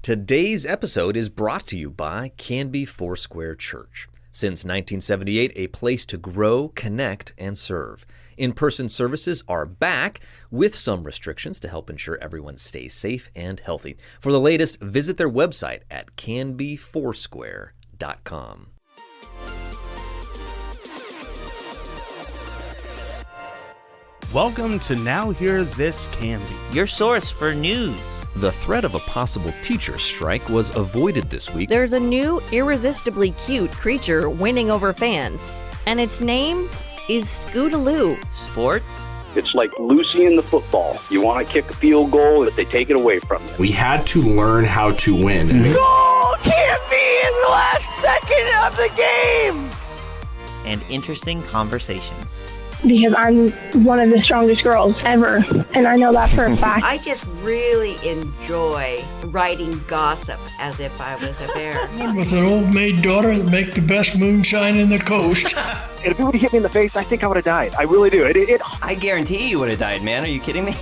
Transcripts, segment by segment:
Today's episode is brought to you by Canby Foursquare Church. Since 1978, a place to grow, connect, and serve. In-person services are back with some restrictions to help ensure everyone stays safe and healthy. For the latest, visit their website at canbyfoursquare.com. Welcome to Now Hear This Canby, your source for news. The threat of a possible teacher strike was avoided this week. There's a new, irresistibly cute creature winning over fans, and its name is Scootaloo. Sports? It's like Lucy in the football. You want to kick a field goal, but they take it away from you. We had to learn how to win. Goal can't be in the last second of the game! And interesting conversations. Because I'm one of the strongest girls ever, and I know that for a fact. I just really enjoy writing gossip as if I was a bear. With an old maid daughter that make the best moonshine in the coast. And if it would have hit me in the face, I think I would have died. I really do. I guarantee you would have died, man. Are you kidding me?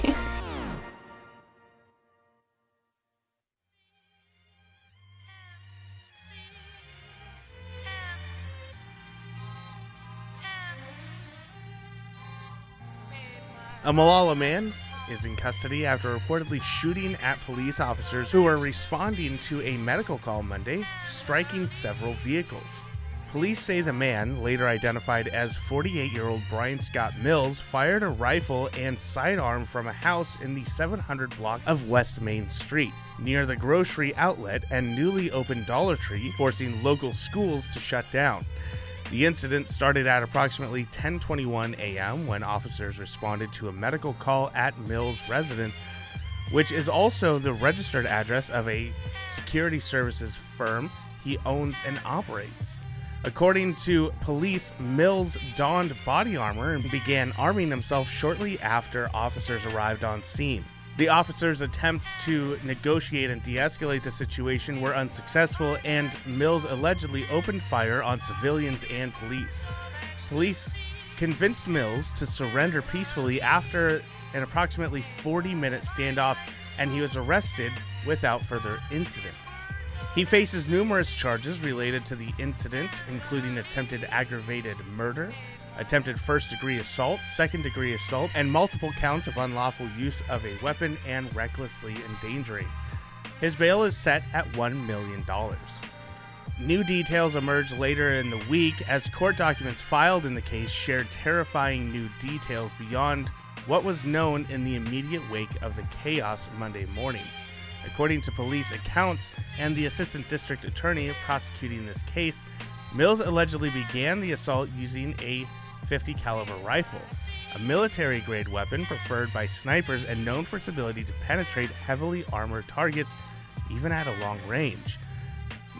A Molalla man is in custody after reportedly shooting at police officers who were responding to a medical call Monday, striking several vehicles. Police say the man, later identified as 48-year-old Brian Scott Mills, fired a rifle and sidearm from a house in the 700 block of West Main Street, near the grocery outlet and newly opened Dollar Tree, forcing local schools to shut down. The incident started at approximately 10:21 a.m. when officers responded to a medical call at Mills' residence, which is also the registered address of a security services firm he owns and operates. According to police, Mills donned body armor and began arming himself shortly after officers arrived on scene. The officers' attempts to negotiate and de-escalate the situation were unsuccessful, and Mills allegedly opened fire on civilians and police. Police convinced Mills to surrender peacefully after an approximately 40-minute standoff, and he was arrested without further incident. He faces numerous charges related to the incident, including attempted aggravated murder, attempted first-degree assault, second-degree assault, and multiple counts of unlawful use of a weapon and recklessly endangering. His bail is set at $1 million. New details emerged later in the week as court documents filed in the case shared terrifying new details beyond what was known in the immediate wake of the chaos Monday morning. According to police accounts and the assistant district attorney prosecuting this case, Mills allegedly began the assault using a .50 caliber rifle, a military-grade weapon preferred by snipers and known for its ability to penetrate heavily armored targets even at a long range.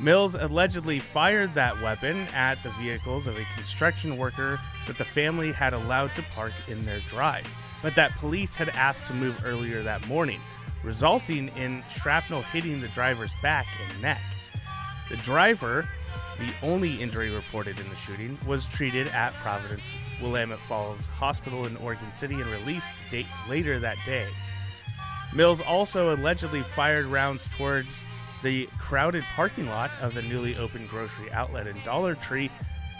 Mills allegedly fired that weapon at the vehicles of a construction worker that the family had allowed to park in their drive, but that police had asked to move earlier that morning, resulting in shrapnel hitting the driver's back and neck. The driver, the only injury reported in the shooting, was treated at Providence Willamette Falls Hospital in Oregon City and released later that day. Mills also allegedly fired rounds towards the crowded parking lot of the newly opened grocery outlet and Dollar Tree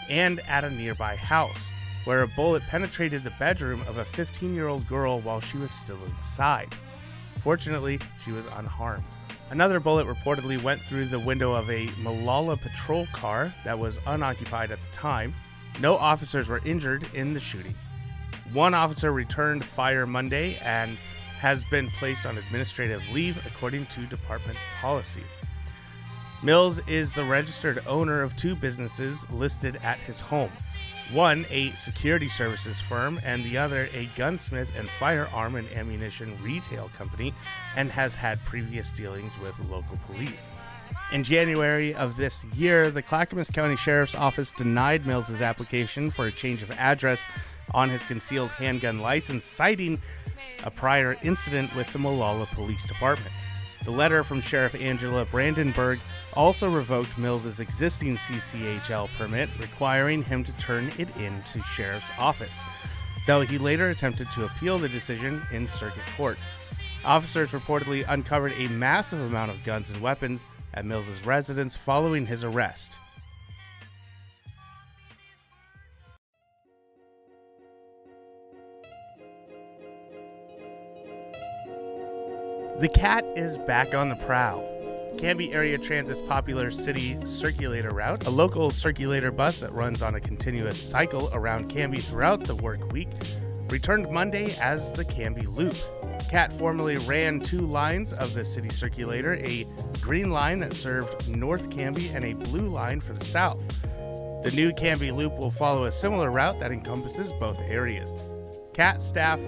and at a nearby house, where a bullet penetrated the bedroom of a 15-year-old girl while she was still inside. Fortunately, she was unharmed. Another bullet reportedly went through the window of a Molalla patrol car that was unoccupied at the time. No officers were injured in the shooting. One officer returned fire Monday and has been placed on administrative leave according to department policy. Mills is the registered owner of two businesses listed at his home. One, a security services firm, and the other, a gunsmith and firearm and ammunition retail company, and has had previous dealings with local police. In January of this year, the Clackamas County Sheriff's Office denied Mills' application for a change of address on his concealed handgun license, citing a prior incident with the Molalla Police Department. The letter from Sheriff Angela Brandenburg also revoked Mills' existing CCHL permit, requiring him to turn it in to Sheriff's Office, though he later attempted to appeal the decision in circuit court. Officers reportedly uncovered a massive amount of guns and weapons at Mills's residence following his arrest. The cat is back on the prowl. Canby Area Transit's popular city circulator route, a local circulator bus that runs on a continuous cycle around Canby throughout the work week, returned Monday as the Canby Loop. CAT formerly ran 2 lines of the city circulator, a green line that served North Canby and a blue line for the south. The new Canby Loop will follow a similar route that encompasses both areas. CAT staff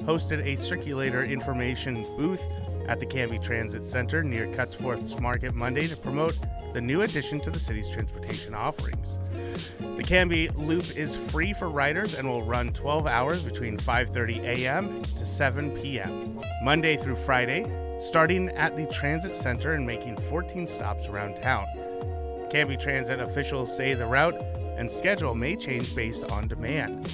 hosted a circulator information booth at the Canby Transit Center near Cutsforth's Market Monday to promote the new addition to the city's transportation offerings. The Canby Loop is free for riders and will run 12 hours between 5:30 a.m. to 7 p.m., Monday through Friday, starting at the Transit Center and making 14 stops around town. Canby Transit officials say the route and schedule may change based on demand.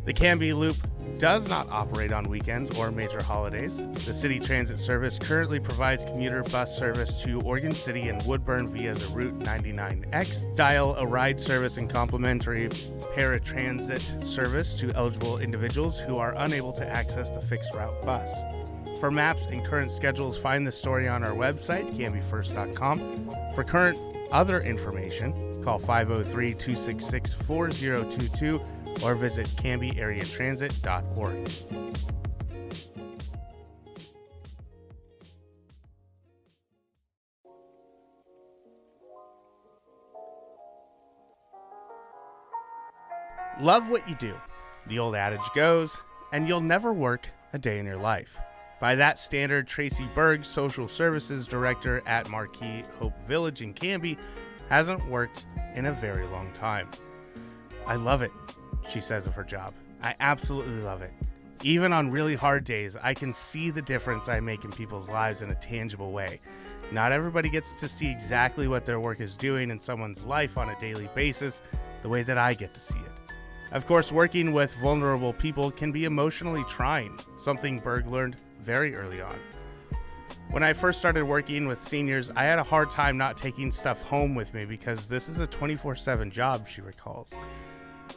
The Canby Loop does not operate on weekends or major holidays. The city transit service currently provides commuter bus service to Oregon City and Woodburn via the Route 99X, dial a ride service and complimentary paratransit service to eligible individuals who are unable to access the fixed route bus. For maps and current schedules, find the story on our website, canbyfirst.com. For current other information, call 503-266-4022 or visit canbyareatransit.org. Love what you do, the old adage goes, and you'll never work a day in your life. By that standard, Tracy Berg, Social Services Director at Marquee Hope Village in Canby, hasn't worked in a very long time. I love it, she says of her job. I absolutely love it. Even on really hard days, I can see the difference I make in people's lives in a tangible way. Not everybody gets to see exactly what their work is doing in someone's life on a daily basis the way that I get to see it. Of course, working with vulnerable people can be emotionally trying, something Berg learned very early on. When I first started working with seniors, I had a hard time not taking stuff home with me because this is a 24/7 job, she recalls.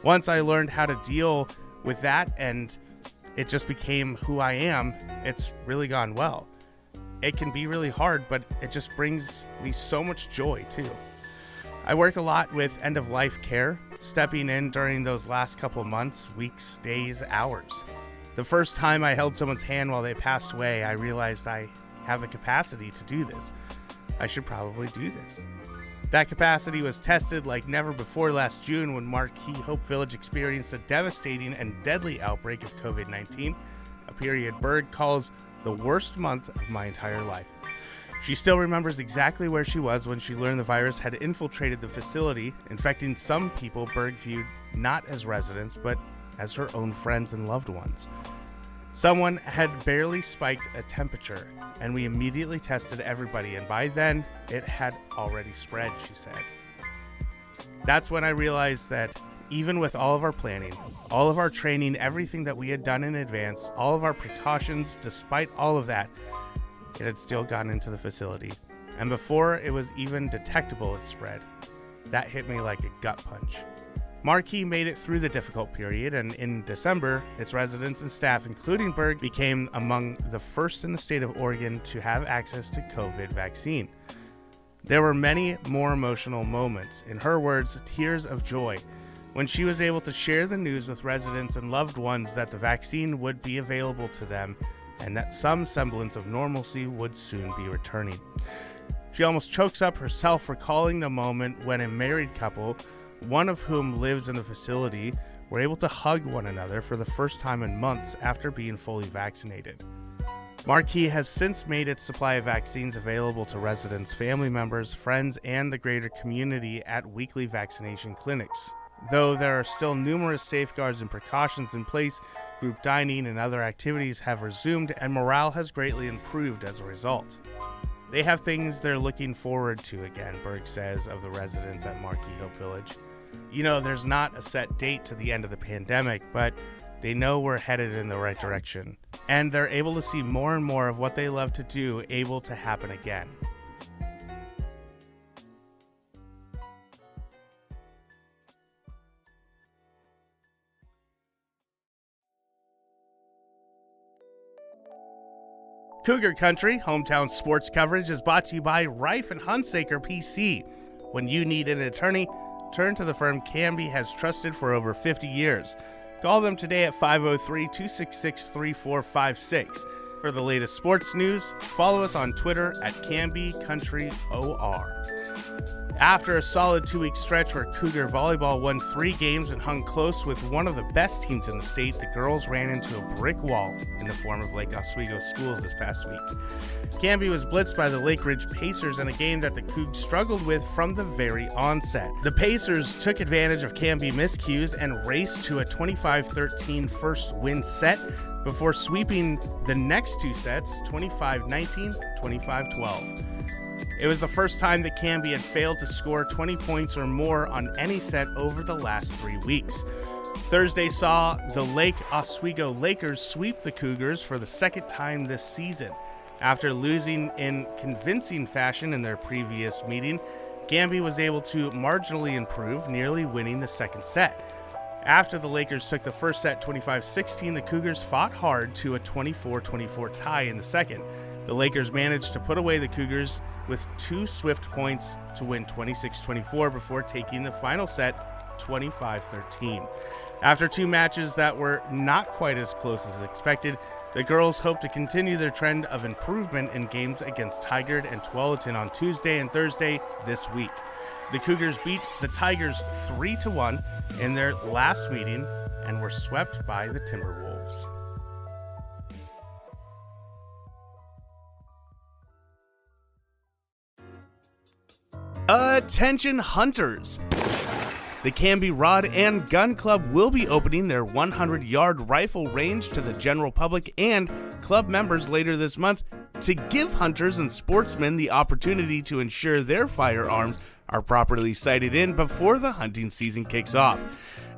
Once I learned how to deal with that and it just became who I am, it's really gone well. It can be really hard, but it just brings me so much joy too. I work a lot with end-of-life care, stepping in during those last couple months, weeks, days, hours. The first time I held someone's hand while they passed away, I realized I have the capacity to do this. I should probably do this. That capacity was tested like never before last June when Marquee Hope Village experienced a devastating and deadly outbreak of COVID-19, a period Berg calls the worst month of my entire life. She still remembers exactly where she was when she learned the virus had infiltrated the facility, infecting some people Berg viewed not as residents, but as her own friends and loved ones. Someone had barely spiked a temperature, and we immediately tested everybody, and by then, it had already spread, she said. That's when I realized that even with all of our planning, all of our training, everything that we had done in advance, all of our precautions, despite all of that, it had still gotten into the facility. And before it was even detectable, it spread. That hit me like a gut punch. Marquee made it through the difficult period, and in December, its residents and staff, including Berg, became among the first in the state of Oregon to have access to COVID vaccine. There were many more emotional moments, in her words, tears of joy, when she was able to share the news with residents and loved ones that the vaccine would be available to them and that some semblance of normalcy would soon be returning. She almost chokes up herself recalling the moment when a married couple, one of whom lives in the facility, were able to hug one another for the first time in months after being fully vaccinated. Marquee has since made its supply of vaccines available to residents, family members, friends, and the greater community at weekly vaccination clinics. Though there are still numerous safeguards and precautions in place, group dining and other activities have resumed, and morale has greatly improved as a result. They have things they're looking forward to again, Berg says of the residents at Marquee Hope Village. You know, there's not a set date to the end of the pandemic, but they know we're headed in the right direction, and they're able to see more and more of what they love to do able to happen again. Cougar Country, hometown sports coverage, is brought to you by Reif and Hunsaker PC. When you need an attorney, turn to the firm Canby has trusted for over 50 years. Call them today at 503-266-3456. For the latest sports news, follow us on Twitter at Canby Country OR. After a solid 2-week stretch where Cougar volleyball won 3 games and hung close with one of the best teams in the state, the girls ran into a brick wall in the form of Lake Oswego schools this past week. Canby was blitzed by the Lake Ridge Pacers in a game that the Cougs struggled with from the very onset. The Pacers took advantage of Canby miscues and raced to a 25-13 first win set before sweeping the next 2 sets, 25-19, 25-12. It was the first time that Canby had failed to score 20 points or more on any set over the last 3 weeks. Thursday saw the Lake Oswego Lakers sweep the Cougars for the second time this season. After losing in convincing fashion in their previous meeting, Canby was able to marginally improve, nearly winning the second set. After the Lakers took the first set 25-16, the Cougars fought hard to a 24-24 tie in the second. The Lakers managed to put away the Cougars with 2 swift points to win 26-24 before taking the final set 25-13. After 2 matches that were not quite as close as expected, the girls hope to continue their trend of improvement in games against Tigard and Tualatin on Tuesday and Thursday this week. The Cougars beat the Tigers 3-1 in their last meeting and were swept by the Timberwolves. Attention hunters! The Canby Rod and Gun Club will be opening their 100-yard rifle range to the general public and club members later this month to give hunters and sportsmen the opportunity to ensure their firearms are properly sighted in before the hunting season kicks off.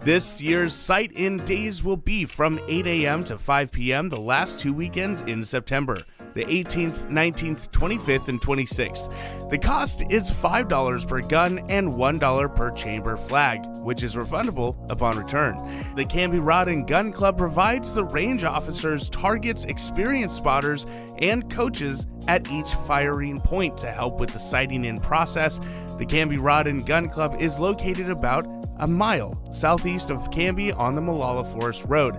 This year's sight-in days will be from 8 a.m. to 5 p.m. the last 2 weekends in September, the 18th, 19th, 25th, and 26th. The cost is $5 per gun and $1 per chamber flag, which is refundable upon return. The Canby Rod and Gun Club provides the range officers, targets, experienced spotters, and coaches at each firing point to help with the sighting-in process. The Canby Rod and Gun Club is located about a mile southeast of Canby on the Molalla Forest Road.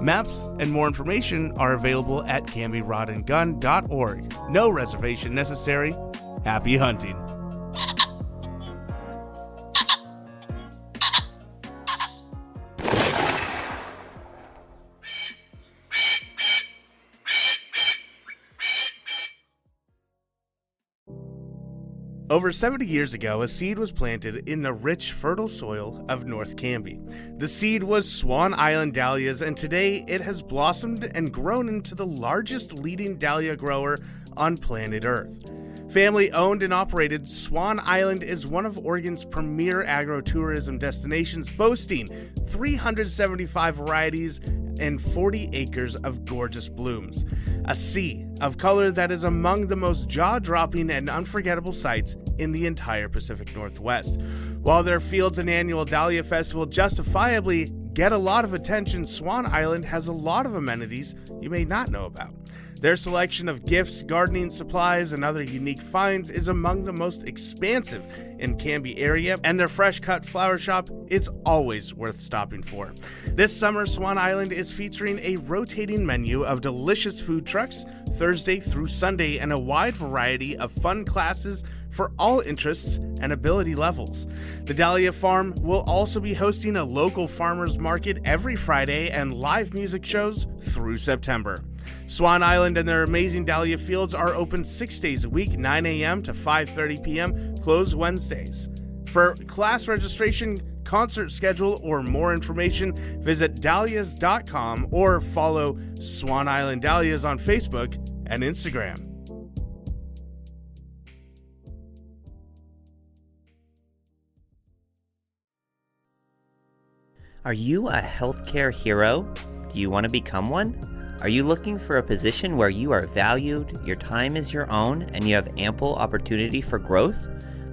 Maps and more information are available at canbyrodandgun.org. No reservation necessary. Happy hunting. Over 70 years ago, a seed was planted in the rich, fertile soil of North Canby. The seed was Swan Island dahlias, and today it has blossomed and grown into the largest leading dahlia grower on planet Earth. Family owned and operated, Swan Island is one of Oregon's premier agro-tourism destinations, boasting 375 varieties and 40 acres of gorgeous blooms. A sea of color that is among the most jaw-dropping and unforgettable sights in the entire Pacific Northwest. While their fields and annual Dahlia Festival justifiably get a lot of attention, Swan Island has a lot of amenities you may not know about. Their selection of gifts, gardening supplies, and other unique finds is among the most expansive in Canby area, and their fresh-cut flower shop is always worth stopping for. This summer, Swan Island is featuring a rotating menu of delicious food trucks Thursday through Sunday and a wide variety of fun classes for all interests and ability levels. The Dahlia Farm will also be hosting a local farmers market every Friday and live music shows through September. Swan Island and their amazing dahlia fields are open 6 days a week, 9 a.m. to 5:30 p.m., closed Wednesdays. For class registration, concert schedule, or more information, visit dahlias.com or follow Swan Island Dahlias on Facebook and Instagram. Are you a healthcare hero? Do you want to become one? Are you looking for a position where you are valued, your time is your own, and you have ample opportunity for growth?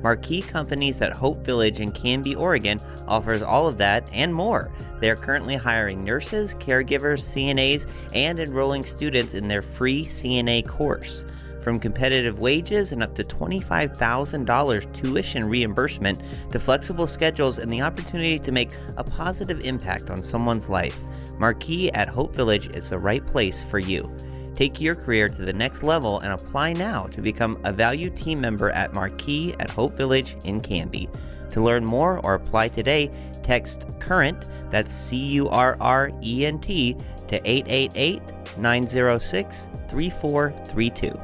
Marquee Companies at Hope Village in Canby, Oregon offers all of that and more. They are currently hiring nurses, caregivers, CNAs, and enrolling students in their free CNA course. From competitive wages and up to $25,000 tuition reimbursement to flexible schedules and the opportunity to make a positive impact on someone's life, Marquee at Hope Village is the right place for you. Take your career to the next level and apply now to become a valued team member at Marquee at Hope Village in Canby. To learn more or apply today, text CURRENT, that's CURRENT, to 888-906-3432.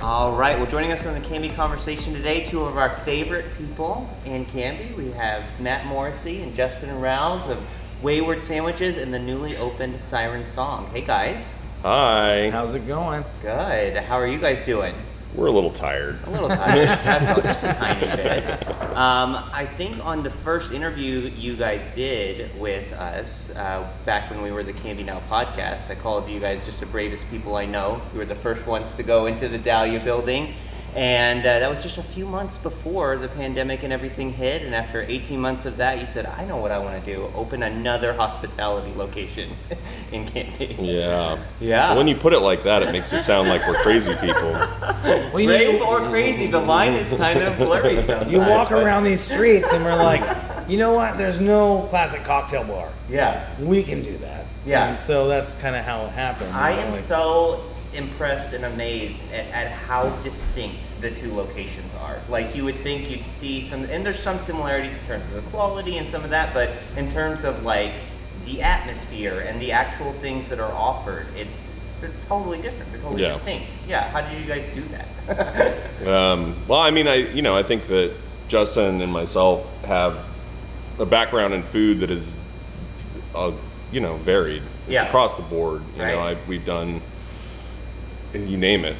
All right, well, joining us on the Canby Conversation today, two of our favorite people in Canby. We have Matt Morrissey and Justin Rouse of Wayward Sandwiches and the newly opened Siren Song. Hey, guys. Hi. How's it going? Good. How are you guys doing? We're a little tired. A little tired. That's all, just a tiny bit. I think on the first interview you guys did with us, back when we were the Canby Now podcast, I called you guys just the bravest people I know. You were the first ones to go into the Dahlia building. And that was just a few months before the pandemic and everything hit. And after 18 months of that, you said, I know what I want to do. Open another hospitality location in Canby. Yeah. Yeah. When you put it like that, it makes it sound like we're crazy people. Brave or crazy, the line is kind of blurry sometimes. You walk around these streets and we're like, you know what? There's no classic cocktail bar. Yeah. We can do that. Yeah. And so that's kind of how it happened. I am so impressed and amazed at how distinct the two locations are. Like, you would think you'd see some, and there's some similarities in terms of the quality and some of that, but in terms of like the atmosphere and the actual things that are offered, they're totally different. They're totally distinct. Yeah. How did you guys do that? Well, I mean, I think that Justin and myself have a background in food that is, varied. It's across the board. You know, we've done, you name it,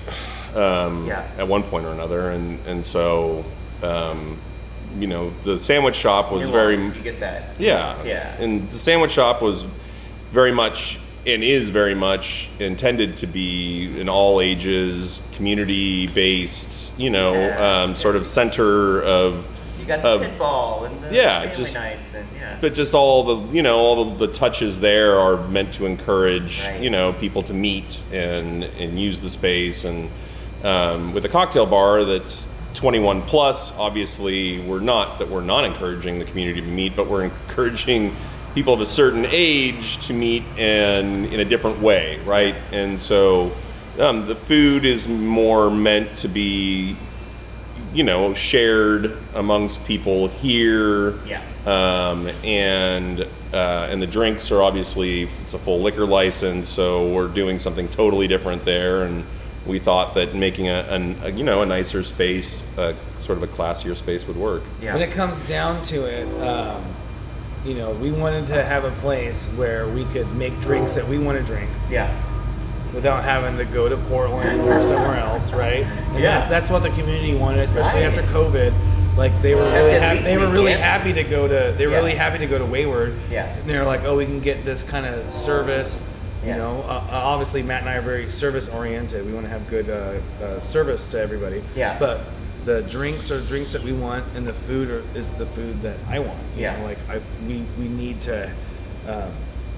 at one point or another, and so, the sandwich shop was You get that. Yeah. And the sandwich shop was very much, and is very much, intended to be an all ages, community based, sort of center of. You got the pitball and the family nights and But just all the touches there are meant to encourage people to meet and use the space, and with a cocktail bar that's 21 plus, obviously we're not encouraging the community to meet, but we're encouraging people of a certain age to meet and in a different way, right? And so the food is more meant to be shared amongst people here. Yeah. And the drinks are obviously, it's a full liquor license, so we're doing something totally different there. And we thought that making a nicer space, sort of a classier space would work. Yeah. When it comes down to it, we wanted to have a place where we could make drinks that we want to drink. Yeah. Without having to go to Portland or somewhere else, right? And that's what the community wanted, especially after COVID. Like, they were really happy to go to Wayward. Yeah. And they're like, oh, we can get this kind of service. Obviously Matt and I are very service oriented. We want to have good service to everybody. Yeah. But the drinks are drinks that we want, and the food is the food that I want. We need to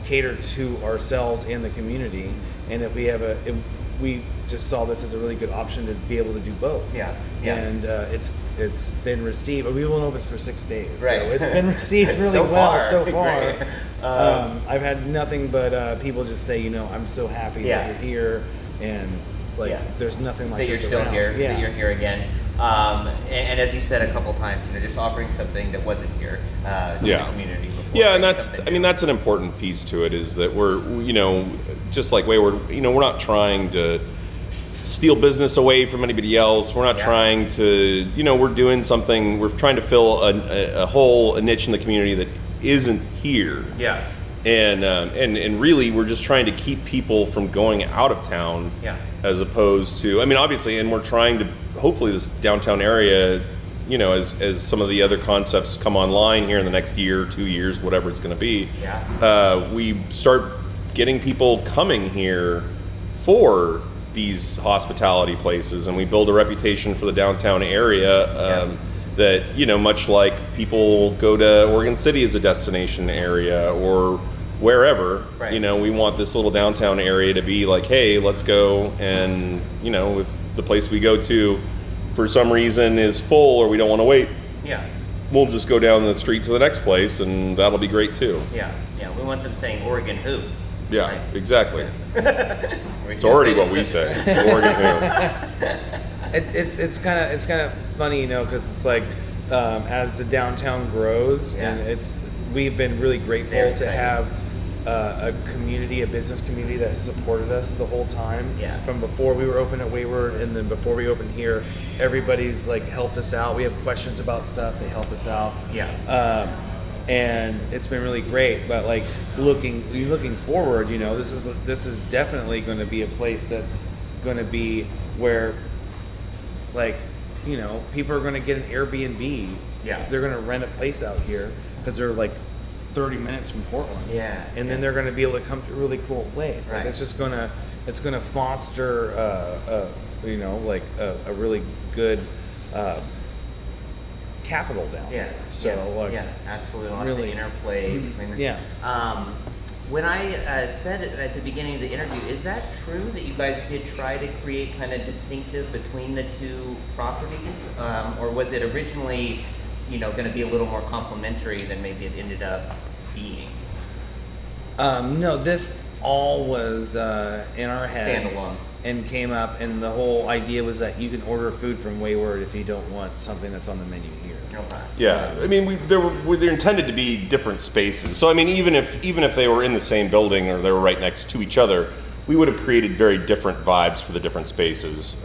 cater to ourselves and the community. And if we just saw this as a really good option to be able to do both. Yeah. And it's been received. We've been open for 6 days, right. So it's been received really so far. I've had nothing but people just say, I'm so happy that you're here, and there's nothing like that this you're still around. here. That you're here again. And as you said a couple times, just offering something that wasn't here to the community before. Yeah, and that's an important piece to it, is that we're, just like Wayward, we're not trying to steal business away from anybody else. We're not trying to, we're doing something, we're trying to fill a hole, a niche in the community that isn't here. Yeah. And really, we're just trying to keep people from going out of town, as opposed to, I mean, obviously, and we're trying to, hopefully this downtown area, as some of the other concepts come online here in the next year, 2 years, whatever it's going to be, we start getting people coming here for these hospitality places, and we build a reputation for the downtown area that, much like people go to Oregon City as a destination area or wherever, we want this little downtown area to be like, hey, let's go, and if the place we go to for some reason is full or we don't want to wait, we'll just go down the street to the next place, and that'll be great too. We want them saying Oregon who. Exactly. It's already what we say. Oregon who. It's kind of funny, because it's like as the downtown grows, and we've been really grateful to have a community, a business community that has supported us the whole time. From before we were open at Wayward, and then before we opened here, everybody's like helped us out. We have questions about stuff, they help us out. And it's been really great. But like looking forward, this is definitely going to be a place that's going to be where, like, people are going to get an Airbnb. They're going to rent a place out here because they're like 30 minutes from Portland. And then they're going to be able to come to a really cool place. Like it's going to foster a really good capital down there. So absolutely, lots of interplay between them. When I said at the beginning of the interview, is that true that you guys did try to create kind of distinctive between the two properties, or was it originally, going to be a little more complementary than maybe it ended up being? No, this all was in our heads. Standalone. And came up, and the whole idea was that you can order food from Wayward if you don't want something that's on the menu here. I mean, they're intended to be different spaces. So I mean, even if they were in the same building or they were right next to each other, we would have created very different vibes for the different spaces.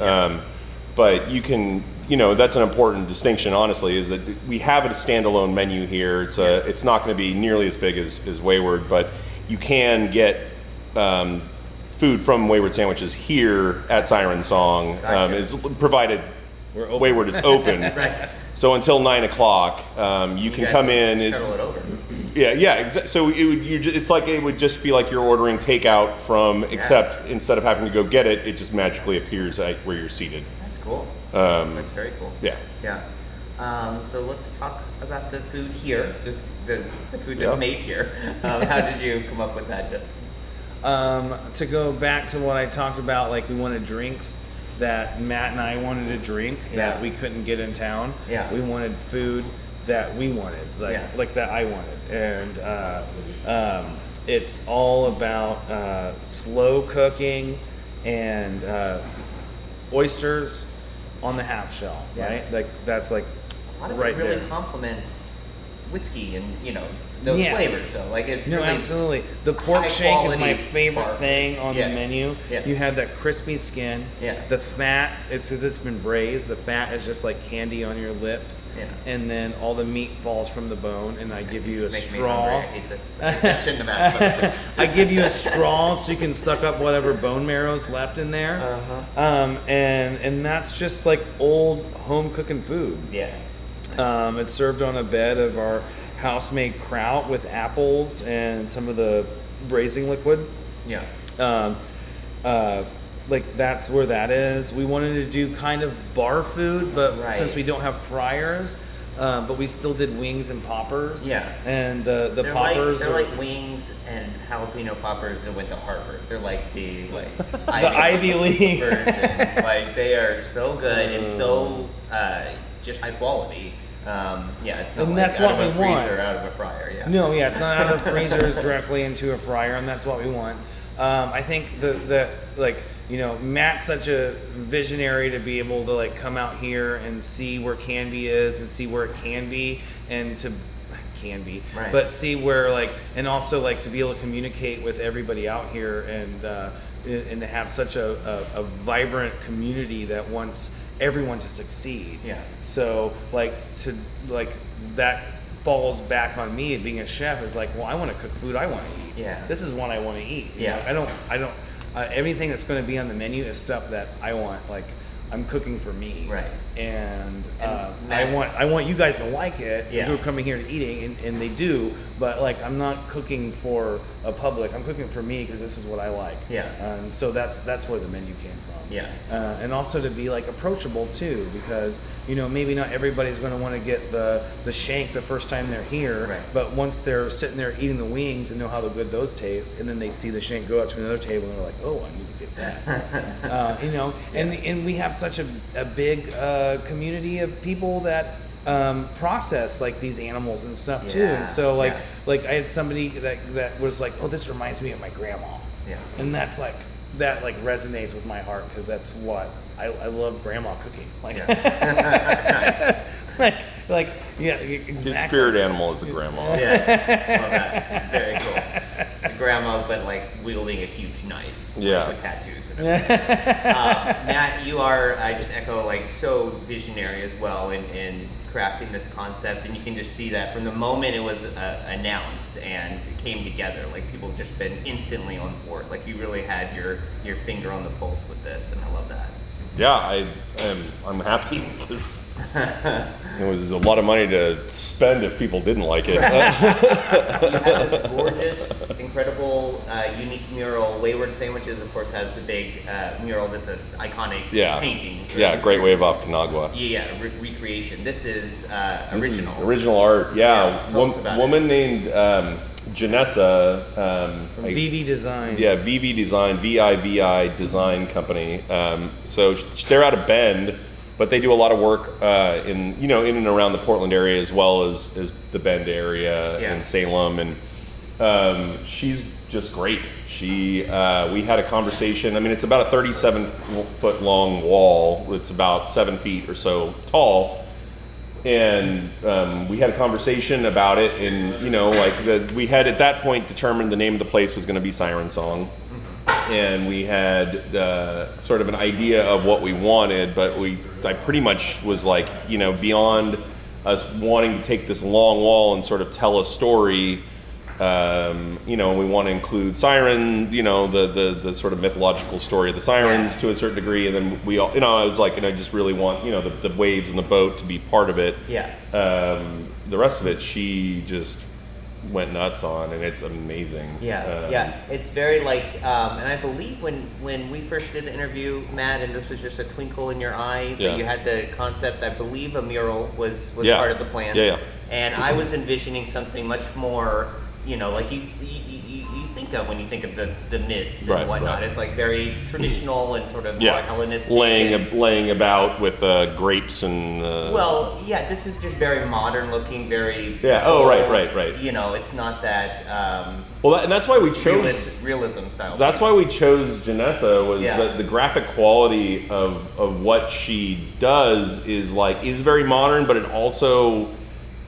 But you can, that's an important distinction. Honestly, is that we have a standalone menu here. It's not going to be nearly as big as Wayward, but you can get food from Wayward Sandwiches here at Siren Song, is provided Wayward is open. Right. So until 9 o'clock, you can come in. Shuttle it over. So it's like it would just be like you're ordering takeout from, except instead of having to go get it, it just magically appears at where you're seated. That's cool. That's very cool. So let's talk about the food here. The food that's made here. How did you come up with that, Justin? To go back to what I talked about, like we wanted drinks that Matt and I wanted to drink that we couldn't get in town. We wanted food that we wanted, like that I wanted. And it's all about slow cooking and oysters on the half shell, right? Like that's like a lot of right it really there. Complements whiskey and those flavors, though. Like it's really absolutely. The pork shank is my favorite bar. thing on the menu. You have that crispy skin. The fat, it's because it's been braised. The fat is just like candy on your lips. And then all the meat falls from the bone, and I give you a straw. I hate this. I shouldn't have asked. I give you a straw so you can suck up whatever bone marrow's left in there. And that's just like old home cooking food. It's served on a bed of our house-made kraut with apples and some of the braising liquid. Like that's where that is. We wanted to do kind of bar food, but since we don't have fryers, but we still did wings and poppers. And the poppers they're like wings and jalapeno poppers that went to Harvard. They're like the Ivy League version. Like they are so good and so just high quality. It's not and like that's out what of a we freezer want. Out of a fryer. It's not out of the freezers directly into a fryer, and that's what we want. I think Matt's such a visionary to be able to like come out here and see where Canby is and see where it can be, and but see where and also to be able to communicate with everybody out here and to have such a vibrant community that wants everyone to succeed. So that falls back on me being a chef is like, well, I want to cook food I want to eat. Yeah. This is what I want to eat. Yeah. You know, I don't. Everything that's going to be on the menu is stuff that I want. Like, I'm cooking for me. Right. And I want you guys to like it. Yeah. Who are coming here to eating, and they do. But like, I'm not cooking for a public. I'm cooking for me because this is what I like. Yeah. And so that's where the menu came from. Yeah. And also to be like approachable too, because you know maybe not everybody's going to want to get the shank the first time they're here, right. but once they're sitting there eating the wings and know how good those taste, and then they see the shank go out to another table and they're like, oh, I need to get that. You know, and we have such a big community of people that process like these animals and stuff too, and so like I had somebody that was like, oh, this reminds me of my grandma, and that's like. That like resonates with my heart because that's what I love. Grandma cooking, like, like yeah, exactly. His spirit animal is a grandma. Yes, love that. Very cool. A grandma, but like wielding a huge knife. Yeah. With tattoos. And Matt, you are. I just echo like so visionary as well in crafting this concept, and you can just see that from the moment it was announced and it came together. Like people have just been instantly on board. Like you really had your finger on the pulse with this, and I love that. Yeah, I'm happy because it was a lot of money to spend if people didn't like it. You have this gorgeous, incredible, unique mural. Wayward Sandwiches, of course, has the big mural that's an iconic painting. Yeah, Great Wave off Canagua. Yeah, recreation. This is original. This is original art. Yeah, woman named Janessa. VV Design. Yeah, VV Design, VIVI Design Company. So they're out of Bend, but they do a lot of work in and around the Portland area as well as the Bend area and Salem, and she's just great. We had a conversation. I mean, it's about a 37-foot long wall. It's about 7 feet or so tall. And we had a conversation about it, and we had at that point determined the name of the place was going to be Siren Song, and we had sort of an idea of what we wanted, but I pretty much was like, beyond us wanting to take this long wall and sort of tell a story. We want to include siren, the sort of mythological story of the sirens to a certain degree, and then we all, I was like, I just really want, the waves and the boat to be part of it. Yeah. The rest of it, she just went nuts on, and it's amazing. Yeah, it's very like, and I believe when we first did the interview, Matt, and this was just a twinkle in your eye, that you had the concept. I believe a mural was part of the plan. Yeah. And I was envisioning something much more. Like you think of when you think of the myths and whatnot. Right. It's like very traditional and sort of more Hellenistic. Laying about with grapes and... this is just very modern looking, very... Yeah, bold, right. It's not that... and that's why we chose... Realism style. That's why we chose Janessa, was the graphic quality of what she does is very modern, but it also...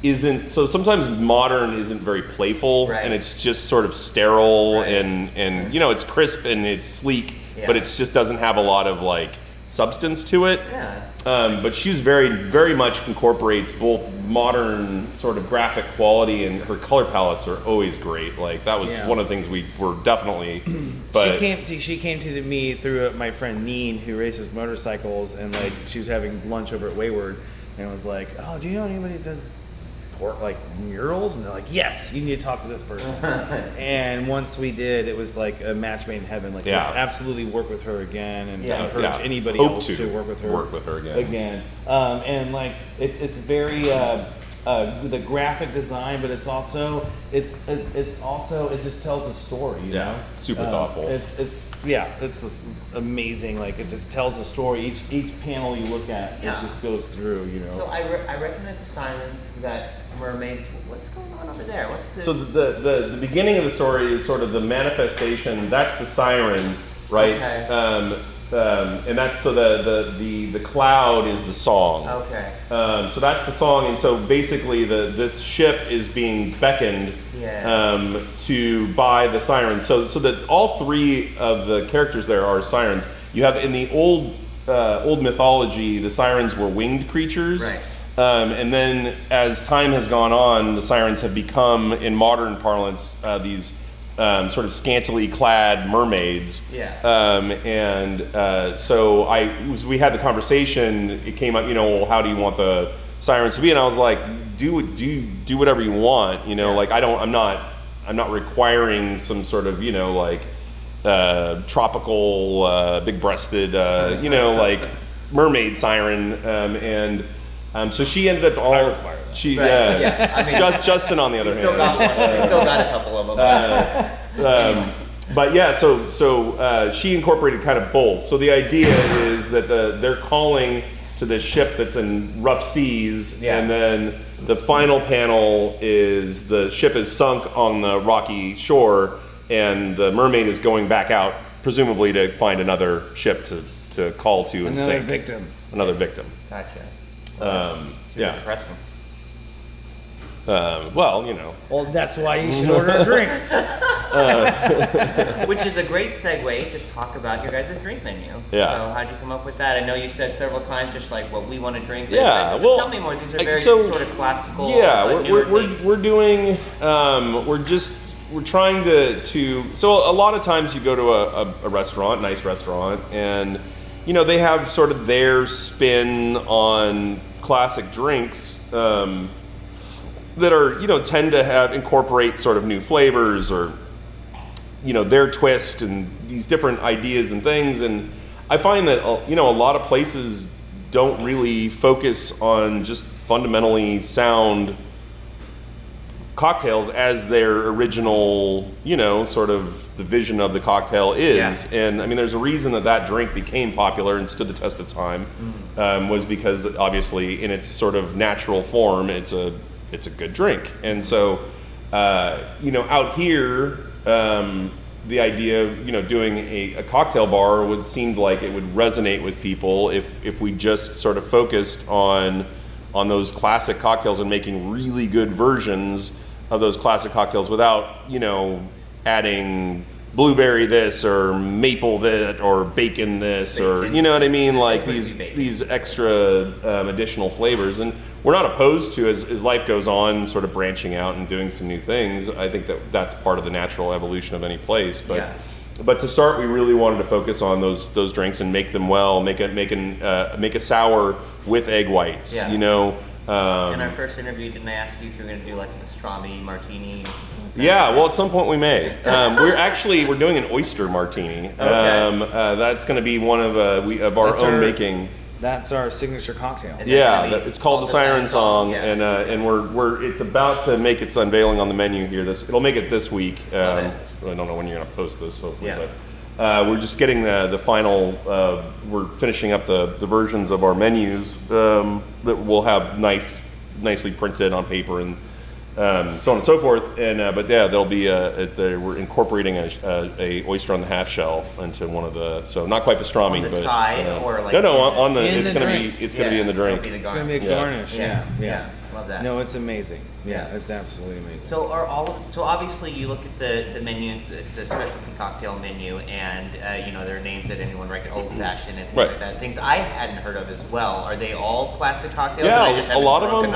isn't, so sometimes modern isn't very playful, and it's just sort of sterile, and it's crisp and it's sleek, but it just doesn't have a lot of substance to it. But she's very, very much incorporates both modern sort of graphic quality, and her color palettes are always great. That was one of the things we were definitely. But she came to me through my friend Neen, who races motorcycles, and she was having lunch over at Wayward, and was like, "Oh, do you know anybody that does murals?" And they're like, "Yes, you need to talk to this person." And once we did, it was like a match made in heaven. We'll absolutely work with her again, and encourage anybody else to work with her again. And it's very the graphic design, but it's also it just tells a story. You know, super thoughtful. It's just amazing. It just tells a story. Each panel you look at, it just goes through. So I recognize the sirens, that mermaids. What's going on over there? So the beginning of the story is sort of the manifestation. That's the siren, right? Okay. And that's the cloud is the song. Okay. So that's the song, and so basically this ship is being beckoned by the sirens. So that all three of the characters there are sirens. You have in the old mythology, the sirens were winged creatures. Right. And then as time has gone on, the Sirens have become, in modern parlance, these sort of scantily clad mermaids. So we had the conversation. It came up, well, how do you want the Sirens to be? And I was like, do whatever you want. Like I'm not requiring some sort of tropical, big-breasted, like mermaid siren. So she ended up all. She Justin on the other hand. Still got one. We still got a couple of them. But yeah, so she incorporated kind of both. So the idea is that they're calling to this ship that's in rough seas, and then the final panel is the ship is sunk on the rocky shore, and the mermaid is going back out, presumably to find another ship to call to and sink. Another victim. Gotcha. Depressing. Well, that's why you should order a drink. Which is a great segue to talk about your guys' drink menu. Yeah. So how'd you come up with that? I know you said several times just like what we want to drink. Yeah. Well, tell me more. These are very sort of classical. Yeah, we're doing. We're trying to. So a lot of times you go to a restaurant, nice restaurant, and they have sort of their spin on classic drinks that are tend to incorporate sort of new flavors or their twist and these different ideas and things. And I find that a lot of places don't really focus on just fundamentally sound cocktails as their original, sort of the vision of the cocktail is. Yeah. And I mean, there's a reason that drink became popular and stood the test of time, was because obviously in its sort of natural form, it's a good drink. And so, out here, the idea of, doing a cocktail bar would seem like it would resonate with people if we just sort of focused on those classic cocktails and making really good versions of those classic cocktails without, adding blueberry this or maple that or bacon this or you know what I mean, like these extra additional flavors. And we're not opposed to, as life goes on, sort of branching out and doing some new things. I think that's part of the natural evolution of any place. But to start, we really wanted to focus on those drinks and make them well. Make a sour with egg whites. Yeah. In our first interview, didn't I ask you if you were going to do like a pastrami martini? Or something like that? Yeah, well, at some point we may. We're doing an oyster martini. Okay. That's going to be one of our own making. That's our signature cocktail. Yeah, it's called the Siren Song, and it's about to make its unveiling on the menu here. It'll make it this week. I don't know when you're going to post this, hopefully, but we're just getting the final. We're finishing up the versions of our menus that we'll have nicely printed on paper and so on and so forth. And there'll be we're incorporating a oyster on the half shell into one of so not quite pastrami, on the but side or like on the it's going to be in the drink. It's going to be a garnish. Yeah. Love that. No, it's amazing. Yeah, it's absolutely amazing. So obviously you look at the menus, the specialty cocktail menu, and there are names that anyone recognizes, old fashioned and things like that. Things I hadn't heard of as well. Are they all classic cocktails? Yeah, a lot of them.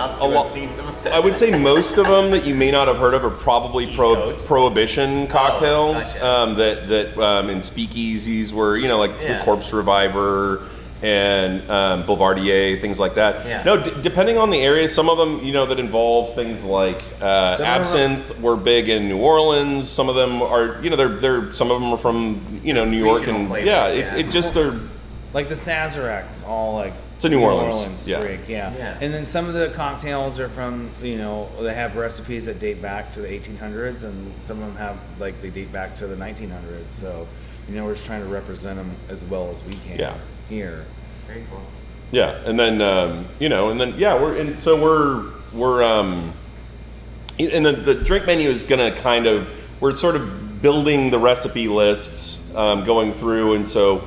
I would say most of them that you may not have heard of are probably prohibition cocktails. Gotcha. That in speakeasies were the Corpse Reviver and Boulevardier, things like that. Yeah. No, depending on the area, some of them, that involve things like absinthe were big in New Orleans. Some of them are, some of them are from, New York and flavors, it just they're like the Sazerac's, all like it's a New Orleans drink. Yeah. And then some of the cocktails are from, they have recipes that date back to the 1800s, and some of them have they date back to the 1900s. So, we're just trying to represent them as well as we can. Yeah. Here. Very cool. Yeah, and then the drink menu is gonna we're sort of building the recipe lists going through, and so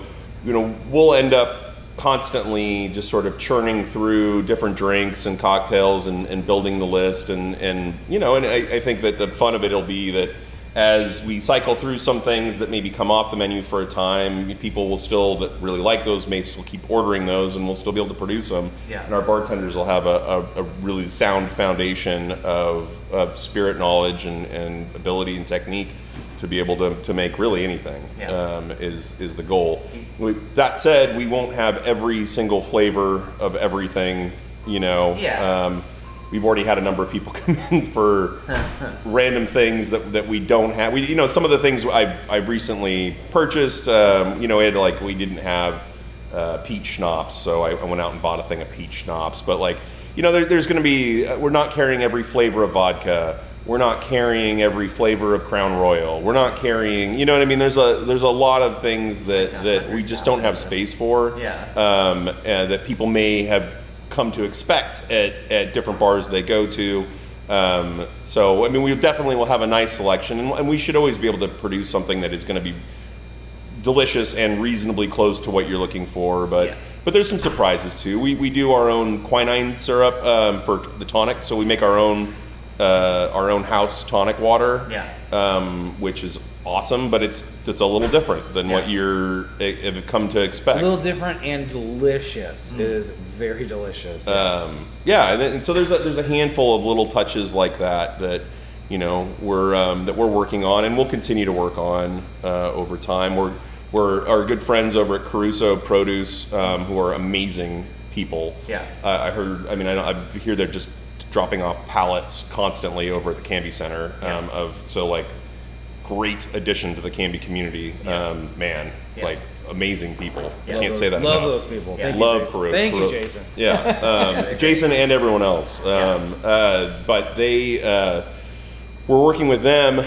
we'll end up constantly just sort of churning through different drinks and cocktails and building the list, and I think that the fun of it will be that as we cycle through some things that maybe come off the menu for a time, people will still, that really like those, may still keep ordering those, and we'll still be able to produce them. Yeah. And our bartenders will have a really sound foundation of spirit knowledge and ability and technique to be able to make really anything. Is the goal. That said, we won't have every single flavor of everything, you know. We've already had a number of people come in for random things that we don't have. We, you know, some of the things I've recently purchased, you know, we didn't have peach schnapps, so I went out and bought a thing of peach schnapps. But like, you know, there's going to be, we're not carrying every flavor of vodka. We're not carrying every flavor of Crown Royal. We're not carrying, you know what I mean? There's a lot of things that we just don't have space for. And that people may have come to expect at different bars they go to. So I mean, we definitely will have a nice selection, and we should always be able to produce something that is going to be delicious and reasonably close to what you're looking for. But there's some surprises too. We do our own quinine syrup for the tonic, so we make our own house tonic water, which is awesome, but it's a little different than what you're have come to expect. A little different and delicious. It is very delicious. And so there's a handful of little touches like that you know we're working on, and we'll continue to work on over time. We're our good friends over at Caruso Produce, who are amazing people. I hear they're just dropping off pallets constantly over at the Canby Center great addition to the Canby community. Like amazing people. I can't say that love enough. Those people. Thank you, love Jason. Peru. Thank you, Jason. Jason and everyone else. But they we're working with them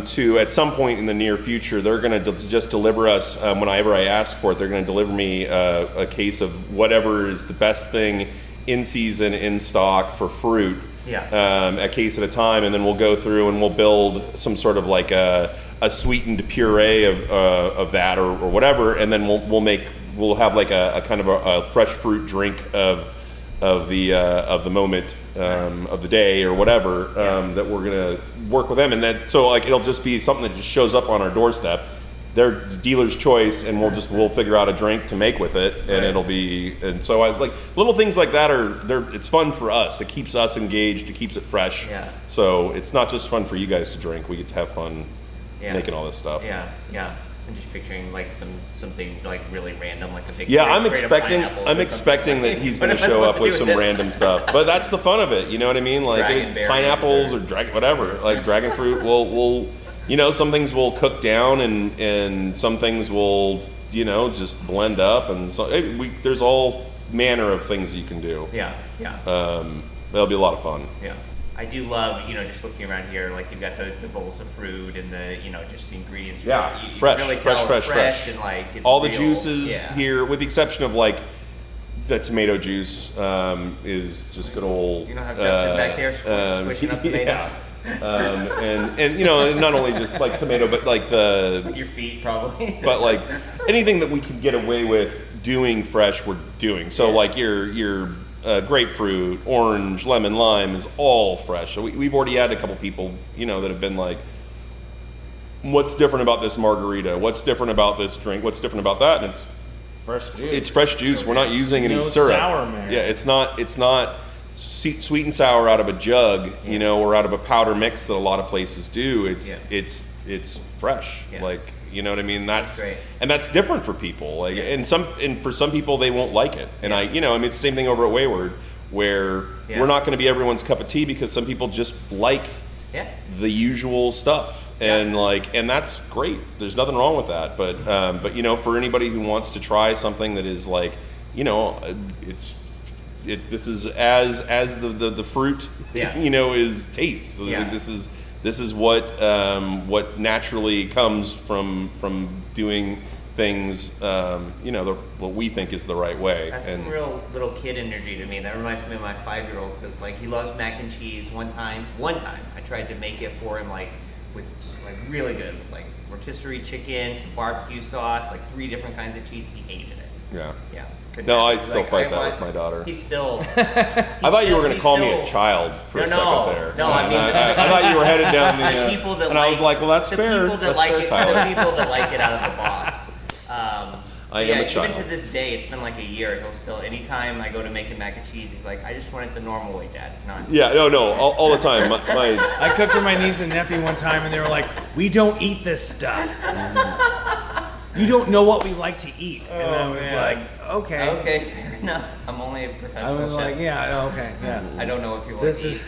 to, at some point in the near future, they're going to just deliver us, whenever I ask for it, they're going to deliver me a case of whatever is the best thing in season, in stock for fruit. A case at a time, and then we'll go through and we'll build some sort of like a sweetened puree of that or whatever, and then we'll have like a kind of a fresh fruit drink of the moment of the day or whatever that we're gonna work with them, and then so like it'll just be something that just shows up on our doorstep. Their dealer's choice, and we'll figure out a drink to make with it, and it'll be, and so I like little things like that it's fun for us. It keeps us engaged. It keeps it fresh. So it's not just fun for you guys to drink. We get to have fun making all this stuff. I'm just picturing like something like really random, like a big. I'm expecting that he's going to show up with some random stuff, but that's the fun of it. You know what I mean? Like pineapples or whatever, like dragon fruit. We'll you know, some things will cook down, and some things will, you know, just blend up, and so there's all manner of things you can do. That'll be a lot of fun. I do love, you know, just looking around here, like you've got the bowls of fruit and the, you know, just the ingredients. Fresh, really fresh. And like it's all real, the juices here, with the exception of like the tomato juice, is just good old. You don't have Justin back there squishing up tomatoes. And you know, not only just like tomato, but like with your feet probably. But like anything that we can get away with doing fresh, we're doing. So like your grapefruit, orange, lemon, lime is all fresh. So we've already had a couple people, you know, that have been like, what's different about this margarita? What's different about this drink? What's different about that? And it's fresh juice. It's fresh juice. We're not using any syrup. Sour mix. It's not sweet and sour out of a jug, you know, or out of a powder mix that a lot of places do. It's fresh. Like, you know what I mean? That's great. And that's different for people. Like, and for some people they won't like it. And I mean, it's the same thing over at Wayward, where we're not going to be everyone's cup of tea, because some people just like the usual stuff. And and that's great. There's nothing wrong with that. But you know, for anybody who wants to try something that is like, you know, this is as the fruit, you know, is taste. So this is what naturally comes from doing things, you know, what we think is the right way. That's some real little kid energy to me. That reminds me of my 5-year-old, because like he loves mac and cheese. One time I tried to make it for him, like with like really good, like rotisserie chicken, some barbecue sauce, like 3 different kinds of cheese. He hated it. No, I still fight that with my daughter. He's still. I thought you were going to call me a child for a second there. No, I mean, I thought you were headed down the. People that and I was like, well, that's fair. That's fair, Tyler. The people that like it out of the box. I am a child. Even to this day, it's been like a year. He'll still, anytime I go to make him mac and cheese, he's like, I just want it the normal way, Dad. All the time. I cooked for my niece and nephew one time, and they were like, we don't eat this stuff. You don't know what we like to eat. And I was like, okay. Okay, fair enough. I'm only a professional I was chef. like, yeah, okay, yeah. I don't know what people like to eat.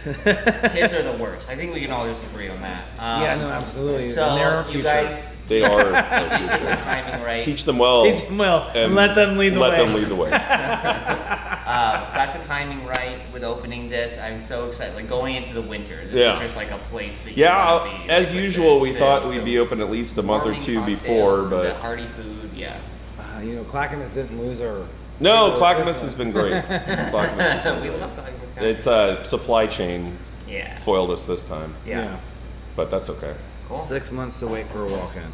Kids are the worst. I think we can all just agree on that. Yeah, no, absolutely. So and they're our future. you guys... They are our future. The timing right. Teach them well. Teach them well. And let them lead the way. Let them lead the way. Got the timing right with opening this. I'm so excited. Like going into the winter. This is just like a place that you want to be. As usual, we thought we'd be open at least a month or two before, but the hearty food, Clackamas didn't lose our. No, Clackamas has been great. We love Clackamas. It's supply chain. Yeah. Foiled us this time. Yeah. But that's okay. Cool. 6 months to wait for a walk-in.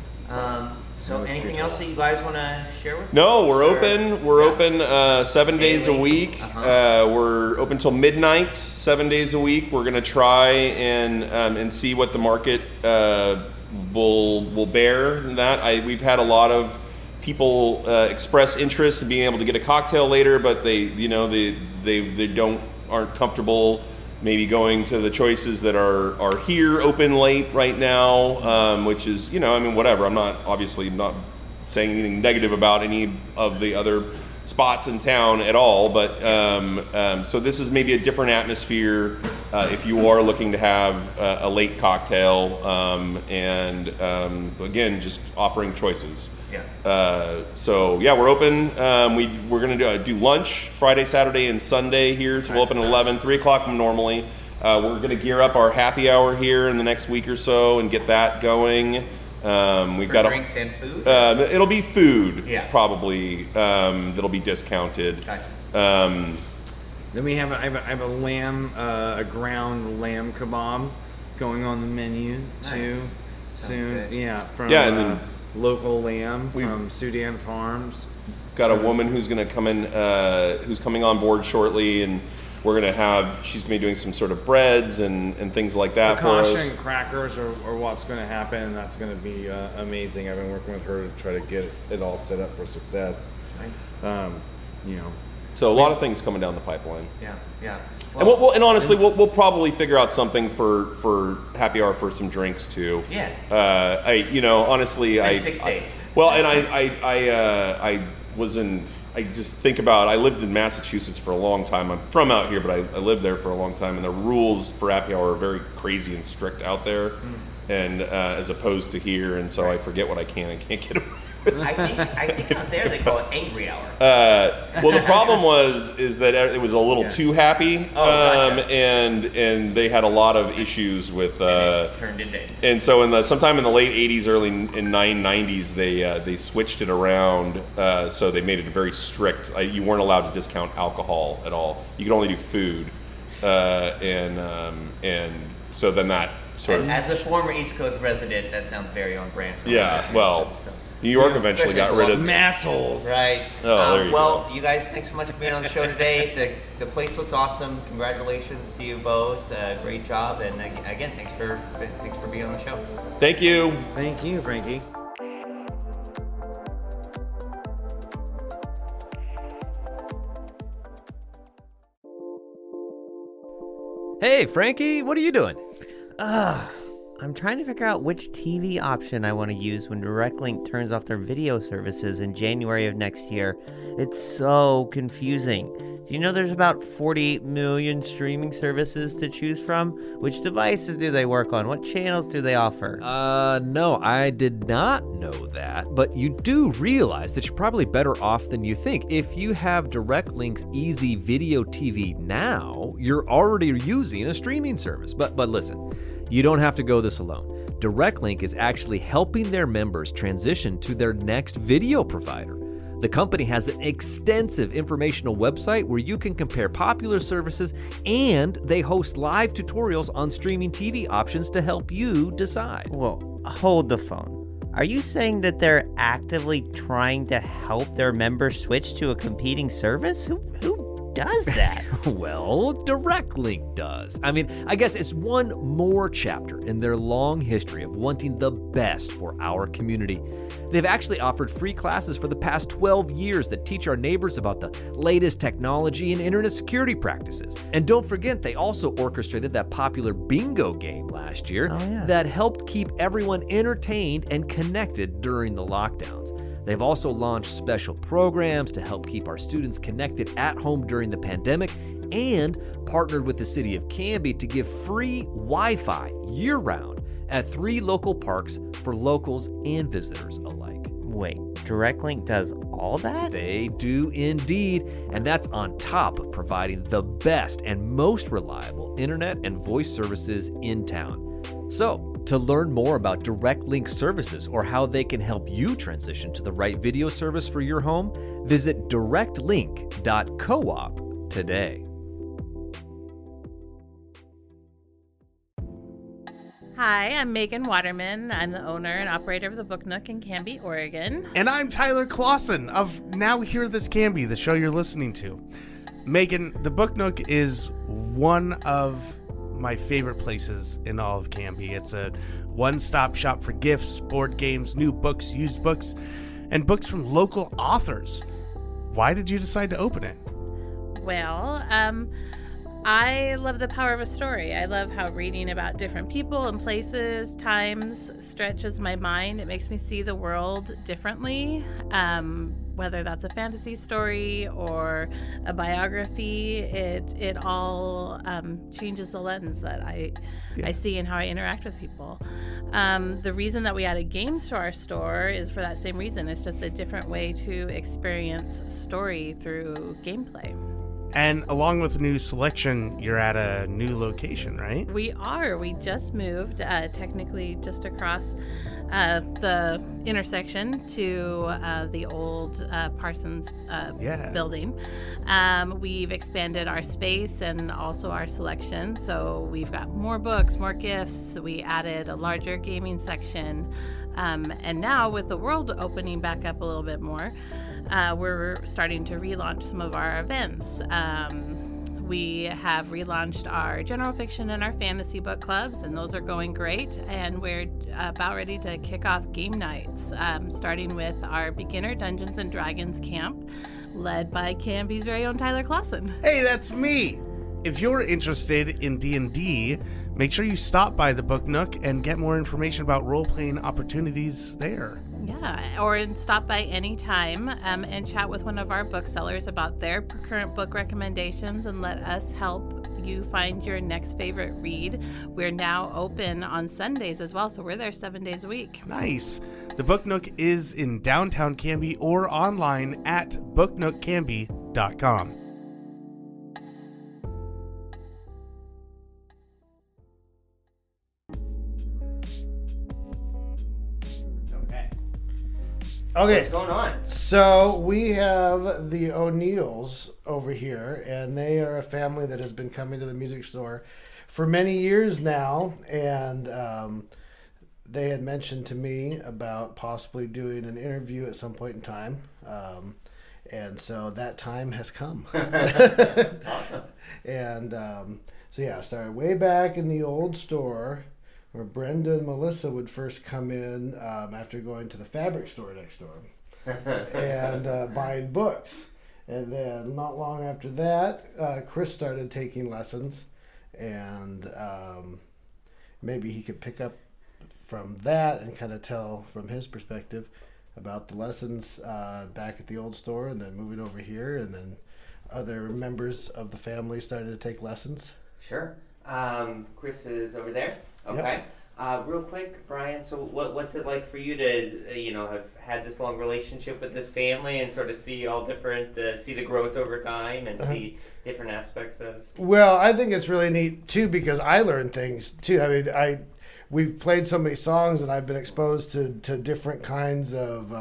So anything else that you guys want to share with us? No, we're open. We're open 7 days a week. We're open till midnight, 7 days a week. We're gonna try and see what the market will bear in that. We've had a lot of people express interest in being able to get a cocktail later, but they aren't comfortable maybe going to the choices that are here open late right now, which is, whatever. I'm not saying anything negative about any of the other spots in town at all, but so this is maybe a different atmosphere if you are looking to have a late cocktail, and again, just offering choices. We're open. We're going to do lunch Friday, Saturday, and Sunday here. So we'll open at 11, 3 o'clock normally. We're going to gear up our happy hour here in the next week or so and get that going. We've got drinks and food? It'll be food, probably. That'll be discounted. Gotcha. Then we have I have a lamb, a ground lamb kebab going on the menu too soon. From and then local lamb from Sudan Farms. Got a woman who's going to come in, who's coming on board shortly, and she's going to be doing some sort of breads and things like that for us. Focaccia and crackers are what's going to happen, and that's going to be amazing. I've been working with her to try to get it all set up for success. Nice. So a lot of things coming down the pipeline. Yeah. Well, and honestly, we'll probably figure out something for happy hour for some drinks too. Yeah. Honestly, it's been 6 days. Well, and I just think about, I lived in Massachusetts for a long time. I'm from out here, but I lived there for a long time, and the rules for happy hour are very crazy and strict out there, and as opposed to here, and so I forget what I can and can't get away with. I think out there they call it angry hour. Well, the problem is that it was a little too happy, gotcha. and they had a lot of issues with. And it turned into. And so sometime in the late '80s, early in 90s, they switched it around. So they made it very strict. You weren't allowed to discount alcohol at all. You could only do food, and so then that sort of. As a former East Coast resident, that sounds very on brand for New York eventually got rid of massholes. Right. Oh, there you go. You guys, thanks so much for being on the show today. The place looks awesome. Congratulations to you both. Great job. And again, thanks for being on the show. Thank you. Thank you, Frankie. Hey, Frankie, what are you doing? I'm trying to figure out which TV option I want to use when DirectLink turns off their video services in January of next year. It's so confusing. Do you know there's about 48 million streaming services to choose from? Which devices do they work on? What channels do they offer? No, I did not know that. But you do realize that you're probably better off than you think. If you have DirectLink's Easy Video TV now, you're already using a streaming service. But listen, you don't have to go this alone. DirectLink is actually helping their members transition to their next video provider. The company has an extensive informational website where you can compare popular services, and they host live tutorials on streaming TV options to help you decide. Well, hold the phone. Are you saying that they're actively trying to help their members switch to a competing service? Who does that? Well, DirectLink does. I mean, I guess it's one more chapter in their long history of wanting the best for our community. They've actually offered free classes for the past 12 years that teach our neighbors about the latest technology and internet security practices. And don't forget, they also orchestrated that popular bingo game last year that helped keep everyone entertained and connected during the lockdowns. They've also launched special programs to help keep our students connected at home during the pandemic and partnered with the city of Canby to give free Wi-Fi year-round at 3 local parks for locals and visitors alike. Wait, DirectLink does all that? They do indeed, and that's on top of providing the best and most reliable internet and voice services in town. So, to learn more about DirectLink services or how they can help you transition to the right video service for your home, visit directlink.coop today. Hi, I'm Megan Waterman. I'm the owner and operator of the Book Nook in Canby, Oregon. And I'm Tyler Clausen of Now Hear This Canby, the show you're listening to. Megan, the Book Nook is one of my favorite places in all of Canby. It's a one-stop shop for gifts, board games, new books, used books, and books from local authors. Why did you decide to open it? Well, I love the power of a story. I love how reading about different people and places, times, stretches my mind. It makes me see the world differently, whether that's a fantasy story or a biography. It all changes the lens that I see and how I interact with people. The reason that we added games to our store is for that same reason. It's just a different way to experience story through gameplay. And along with the new selection, you're at a new location, right? We are. We just moved, technically just across the intersection to the old Parsons building. We've expanded our space and also our selection. So we've got more books, more gifts. We added a larger gaming section. And now with the world opening back up a little bit more, we're starting to relaunch some of our events. We have relaunched our general fiction and our fantasy book clubs, and those are going great. And we're about ready to kick off game nights, starting with our beginner Dungeons and Dragons camp, led by Canby's very own Tyler Clausen. Hey, that's me! If you're interested in D&D, make sure you stop by the Book Nook and get more information about role-playing opportunities there. Yeah, or stop by anytime and chat with one of our booksellers about their current book recommendations and let us help you find your next favorite read. We're now open on Sundays as well, so we're there 7 days a week. Nice. The Book Nook is in downtown Canby or online at booknookcanby.com. Okay, what's going on? So we have the O'Neills over here, and they are a family that has been coming to the music store for many years now, and they had mentioned to me about possibly doing an interview at some point in time, and so that time has come. Awesome. And so yeah, I started way back in the old store where Brenda and Melissa would first come in after going to the fabric store next door and buying books. And then not long after that, Chris started taking lessons, and maybe he could pick up from that and kind of tell from his perspective about the lessons back at the old store and then moving over here, and then other members of the family started to take lessons. Sure. Chris is over there. Okay. Yep. Real quick, Brian, so what's it like for you to, have had this long relationship with this family and sort of see all different, see the growth over time and see different aspects of... Well, I think it's really neat, too, because I learn things, too. I mean, we've played so many songs, and I've been exposed to different kinds of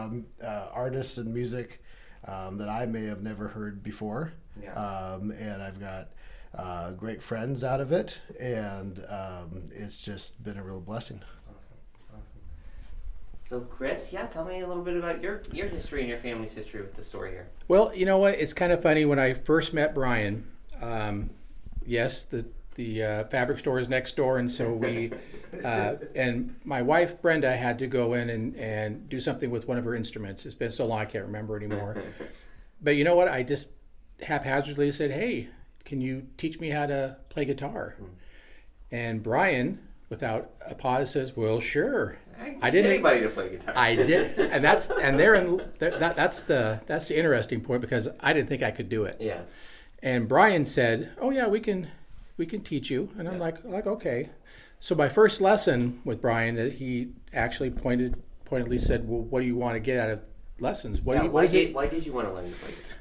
artists and music that I may have never heard before. Yeah. And I've got great friends out of it, and it's just been a real blessing. Awesome. So Chris, tell me a little bit about your history and your family's history with the store here. Well, you know what? It's kind of funny. When I first met Brian, yes, the fabric store is next door, and so we and my wife Brenda had to go in and do something with one of her instruments. It's been so long I can't remember anymore. But you know what? I just haphazardly said, "Hey, can you teach me how to play guitar?" And Brian, without a pause, says, "Well, sure." I didn't anybody to play guitar. I did, and that's the interesting point, because I didn't think I could do it. Yeah. And Brian said, "Oh yeah, we can teach you." And I'm like okay. So my first lesson with Brian, he actually pointedly said, "Well, what do you want to get out of lessons? Why did you want to learn to play guitar?"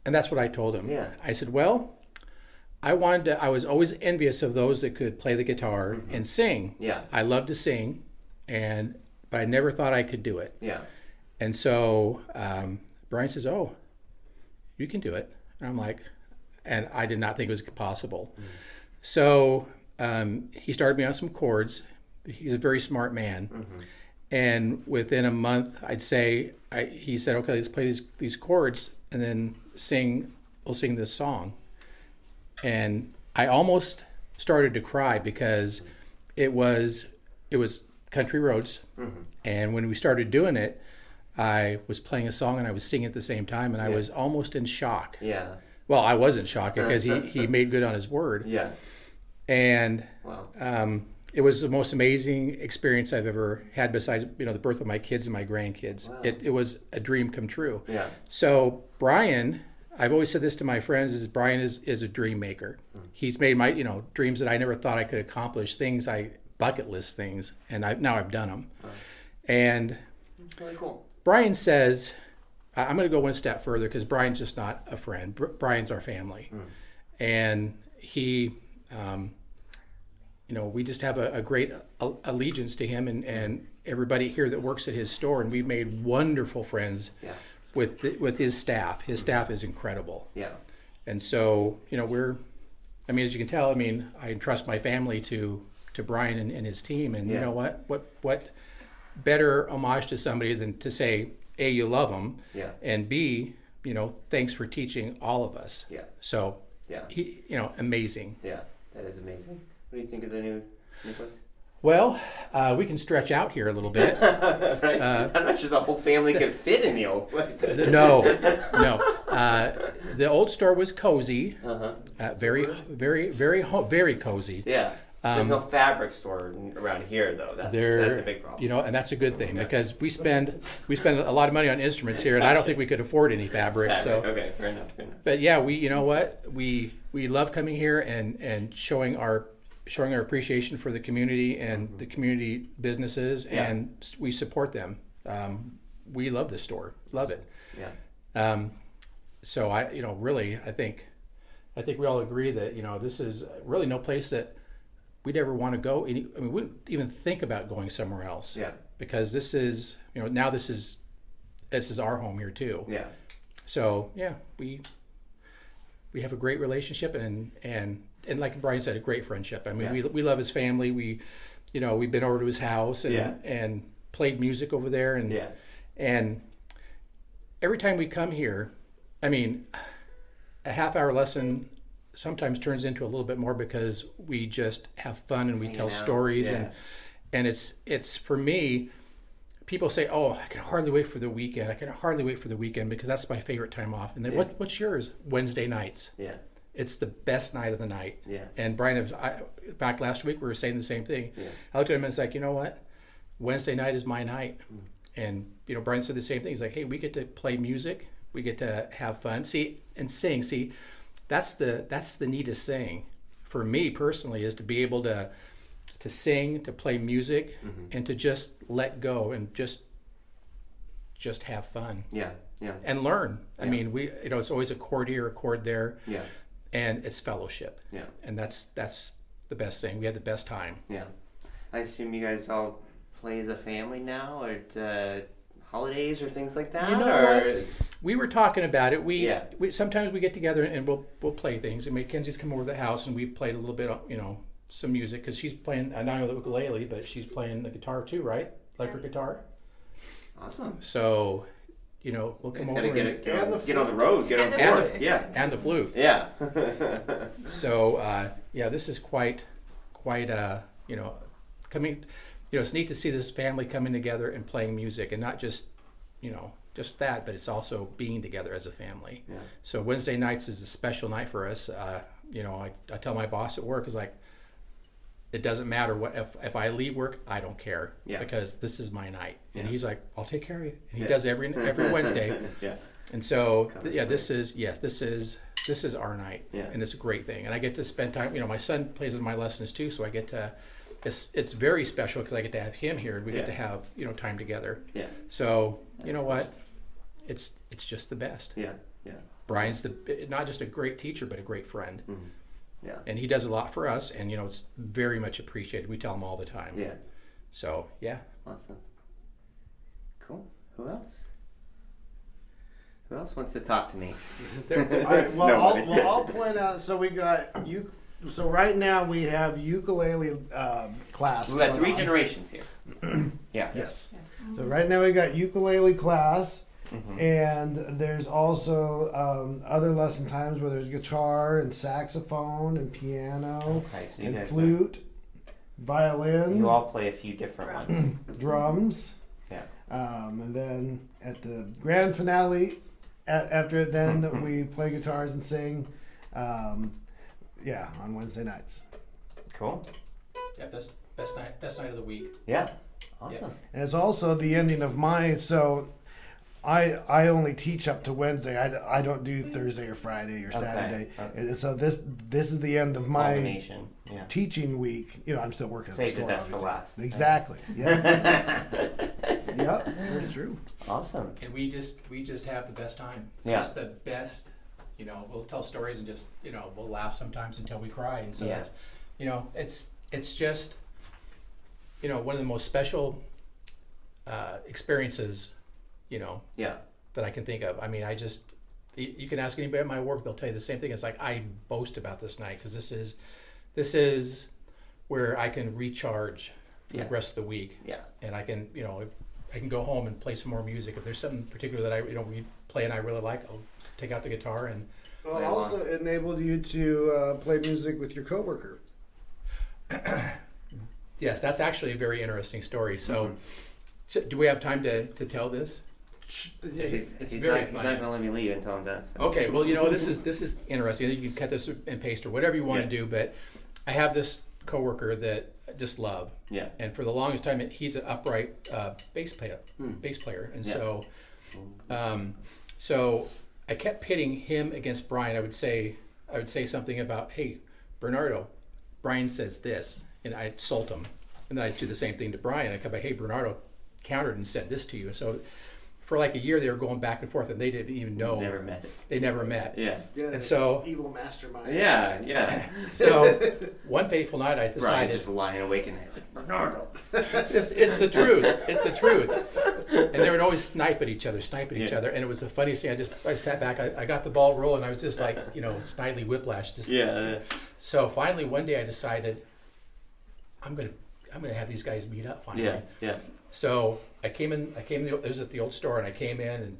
And that's what I told him. Yeah. I said, "Well, I was always envious of those that could play the guitar and sing. Yeah. I love to sing, but I never thought I could do it." Yeah. And so Brian says, "Oh, you can do it." And I'm like, and I did not think it was possible. So he started me on some chords. He's a very smart man. And within a month, I'd say, he said, "Okay, let's play these chords and then we'll sing this song." And I almost started to cry, because it was country roads. And when we started doing it, I was playing a song and I was singing at the same time, and I was almost in shock. Yeah. Well, I wasn't shocked, because he made good on his word. Yeah. And wow. It was the most amazing experience I've ever had, besides the birth of my kids and my grandkids. Wow. It was a dream come true. Yeah. So Brian, I've always said this to my friends, is Brian is a dream maker. He's made my dreams that I never thought I could accomplish, bucket list things, and now I've done them. Wow. And that's really cool. Brian says, I'm going to go one step further, because Brian's just not a friend. Brian's our family. And he, we just have a great allegiance to him and everybody here that works at his store. And we've made wonderful friends with his staff. His staff is incredible. Yeah. And so, as you can tell, I entrust my family to Brian and his team. And you know what better homage to somebody than to say, A, you love them, and B, thanks for teaching all of us. Yeah. So, he, amazing. Yeah, that is amazing. What do you think of the new place? Well, we can stretch out here a little bit. Right? I'm not sure the whole family could fit in the old place. No. The old store was cozy, very, very, very, very cozy. Yeah. There's no fabric store around here, though. That's a big problem. And that's a good thing, because we spend a lot of money on instruments here, and I don't think we could afford any fabric. So okay, fair enough. But yeah, we love coming here and showing our appreciation for the community and the community businesses, and we support them. We love this store, love it. Yeah. So I think we all agree that this is really no place that we'd ever want to go. We wouldn't even think about going somewhere else. Yeah. Because this is now this is our home here too. Yeah. So we have a great relationship and like Brian said, a great friendship. We love his family. We've been over to his house and played music over there, and every time we come here, a half-hour lesson sometimes turns into a little bit more, because we just have fun and we tell stories, and it's for me, people say, "Oh, I can hardly wait for the weekend. I can hardly wait for the weekend, because that's my favorite time off." And then what's yours? Wednesday nights. Yeah. It's the best night of the night. Yeah. And Brian, back last week, we were saying the same thing. Yeah. I looked at him and it's like, you know what? Wednesday night is my night. And, Brian said the same thing. He's like, hey, we get to play music. We get to have fun. And sing. See, that's the neatest thing for me personally, is to be able to sing, to play music, and to just let go and just have fun. Yeah. Yeah. And learn. Yeah. It's always a chord here, a chord there. Yeah. And it's fellowship. Yeah. And that's the best thing. We had the best time. Yeah. I assume you guys all play as a family now, or holidays or things like that? What? We were talking about it. We sometimes we get together and we'll play things. Kenzie's come over to the house and we played a little bit, some music, because she's playing not only the ukulele, but she's playing the guitar too, right? electric guitar. Awesome. So, we'll come over get on the road, get on the board. Yeah. And the flute. Yeah. So, this is quite, coming, it's neat to see this family coming together and playing music, and not just, just that, but it's also being together as a family. Yeah. So Wednesday nights is a special night for us. I tell my boss at work, is like, it doesn't matter what, if I leave work, I don't care, because this is my night. And he's like, I'll take care of you. And he does every Wednesday. Yeah. And so, this is our night. Yeah. And it's a great thing. And I get to spend time, my son plays in my lessons too, so I get to, it's very special because I get to have him here, and we get to have, time together. Yeah. So, what? It's just the best. Yeah. Yeah. Brian's not just a great teacher, but a great friend. Mm-hmm. Yeah. And he does a lot for us, and it's very much appreciated. We tell him all the time. Yeah. So, yeah. Awesome. Cool. Who else? Who else wants to talk to me? All right. Well, I'll point out. So we got you. So right now we have ukulele class. We got 3 generations here. Yeah. Yes. So right now we got ukulele class. Mm-hmm. And there's also other lesson times where there's guitar and saxophone and piano and flute, violin. You all play a few different ones. Drums. Yeah. And then at the grand finale, after it, then we play guitars and sing. On Wednesday nights. Cool. Yeah, best night of the week. Yeah. Awesome. Yeah. And it's also the ending of so. I only teach up to Wednesday. I don't do Thursday or Friday or Saturday. Okay. And so this is the end of my teaching week. I'm still working at the store. Save the best for last. Exactly. Yes. Yep, that's true. Awesome. And we just have the best time. Yeah. Just the best. We'll tell stories and just we'll laugh sometimes until we cry. And so it's just one of the most special experiences. That I can think of. I mean, you can ask anybody at my work, they'll tell you the same thing. It's like, I boast about this night because this is where I can recharge for the rest of the week. Yeah. And I can, I can go home and play some more music. If there's something particular that we play and I really like, I'll take out the guitar and play along. Also enabled you to play music with your coworker. Yes, that's actually a very interesting story. So, so do we have time to tell this? It's very funny. He's not going to let me leave until I'm done. So. Okay, well, this is interesting. You can cut this and paste or whatever you want to do, but I have this coworker that I just love. Yeah. And for the longest time, he's an upright bass player, and so I kept pitting him against Brian. I would say something about, hey, Bernardo, Brian says this, and I'd insult him, and then I'd do the same thing to Brian. I'd come back, hey, Bernardo countered and said this to you. So for like a year, they were going back and forth, and they didn't even know. They never met. Yeah. And so evil mastermind. Yeah. So one fateful night, I decided. Brian's just lying awake and Bernardo. It's the truth. It's the truth. And they would always snipe at each other, and it was the funniest thing. I sat back, I got the ball rolling. I was just like, snidely whiplash. So finally, one day, I decided, I'm gonna have these guys meet up finally. Yeah. So I came in. It was at the old store, and I came in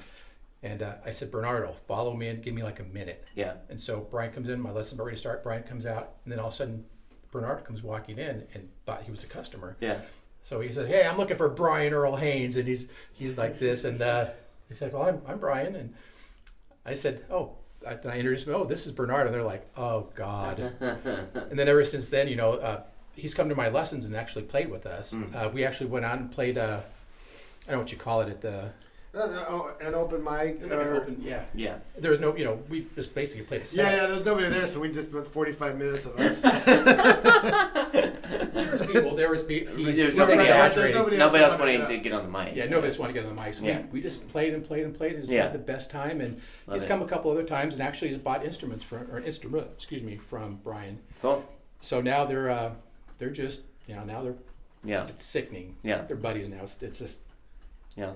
and I said, Bernardo, follow me and give me like a minute. Yeah. And so Brian comes in. My lesson's about ready to start. Brian comes out, and then all of a sudden, Bernardo comes walking in and thought he was a customer. Yeah. So he said, hey, I'm looking for Brian Earl Haynes, and he's like this, and he said, well, I'm Brian, and I said, oh. Then I introduced him. Oh, this is Bernardo. And they're like, oh God. And then ever since then, he's come to my lessons and actually played with us. We actually went out and played, I don't know what you call it, at the... an open mic. Yeah. There was no, we just basically played a set. Yeah, there was nobody there, so we just put 45 minutes of us. There was people. Nobody else wanted to get on the mic. Yeah, nobody else wanted to get on the mic. So we just played and just had the best time. And he's come a couple other times and actually has bought instruments from Brian. Cool. So now they're just, it's sickening. Yeah. They're buddies now. It's just. Yeah.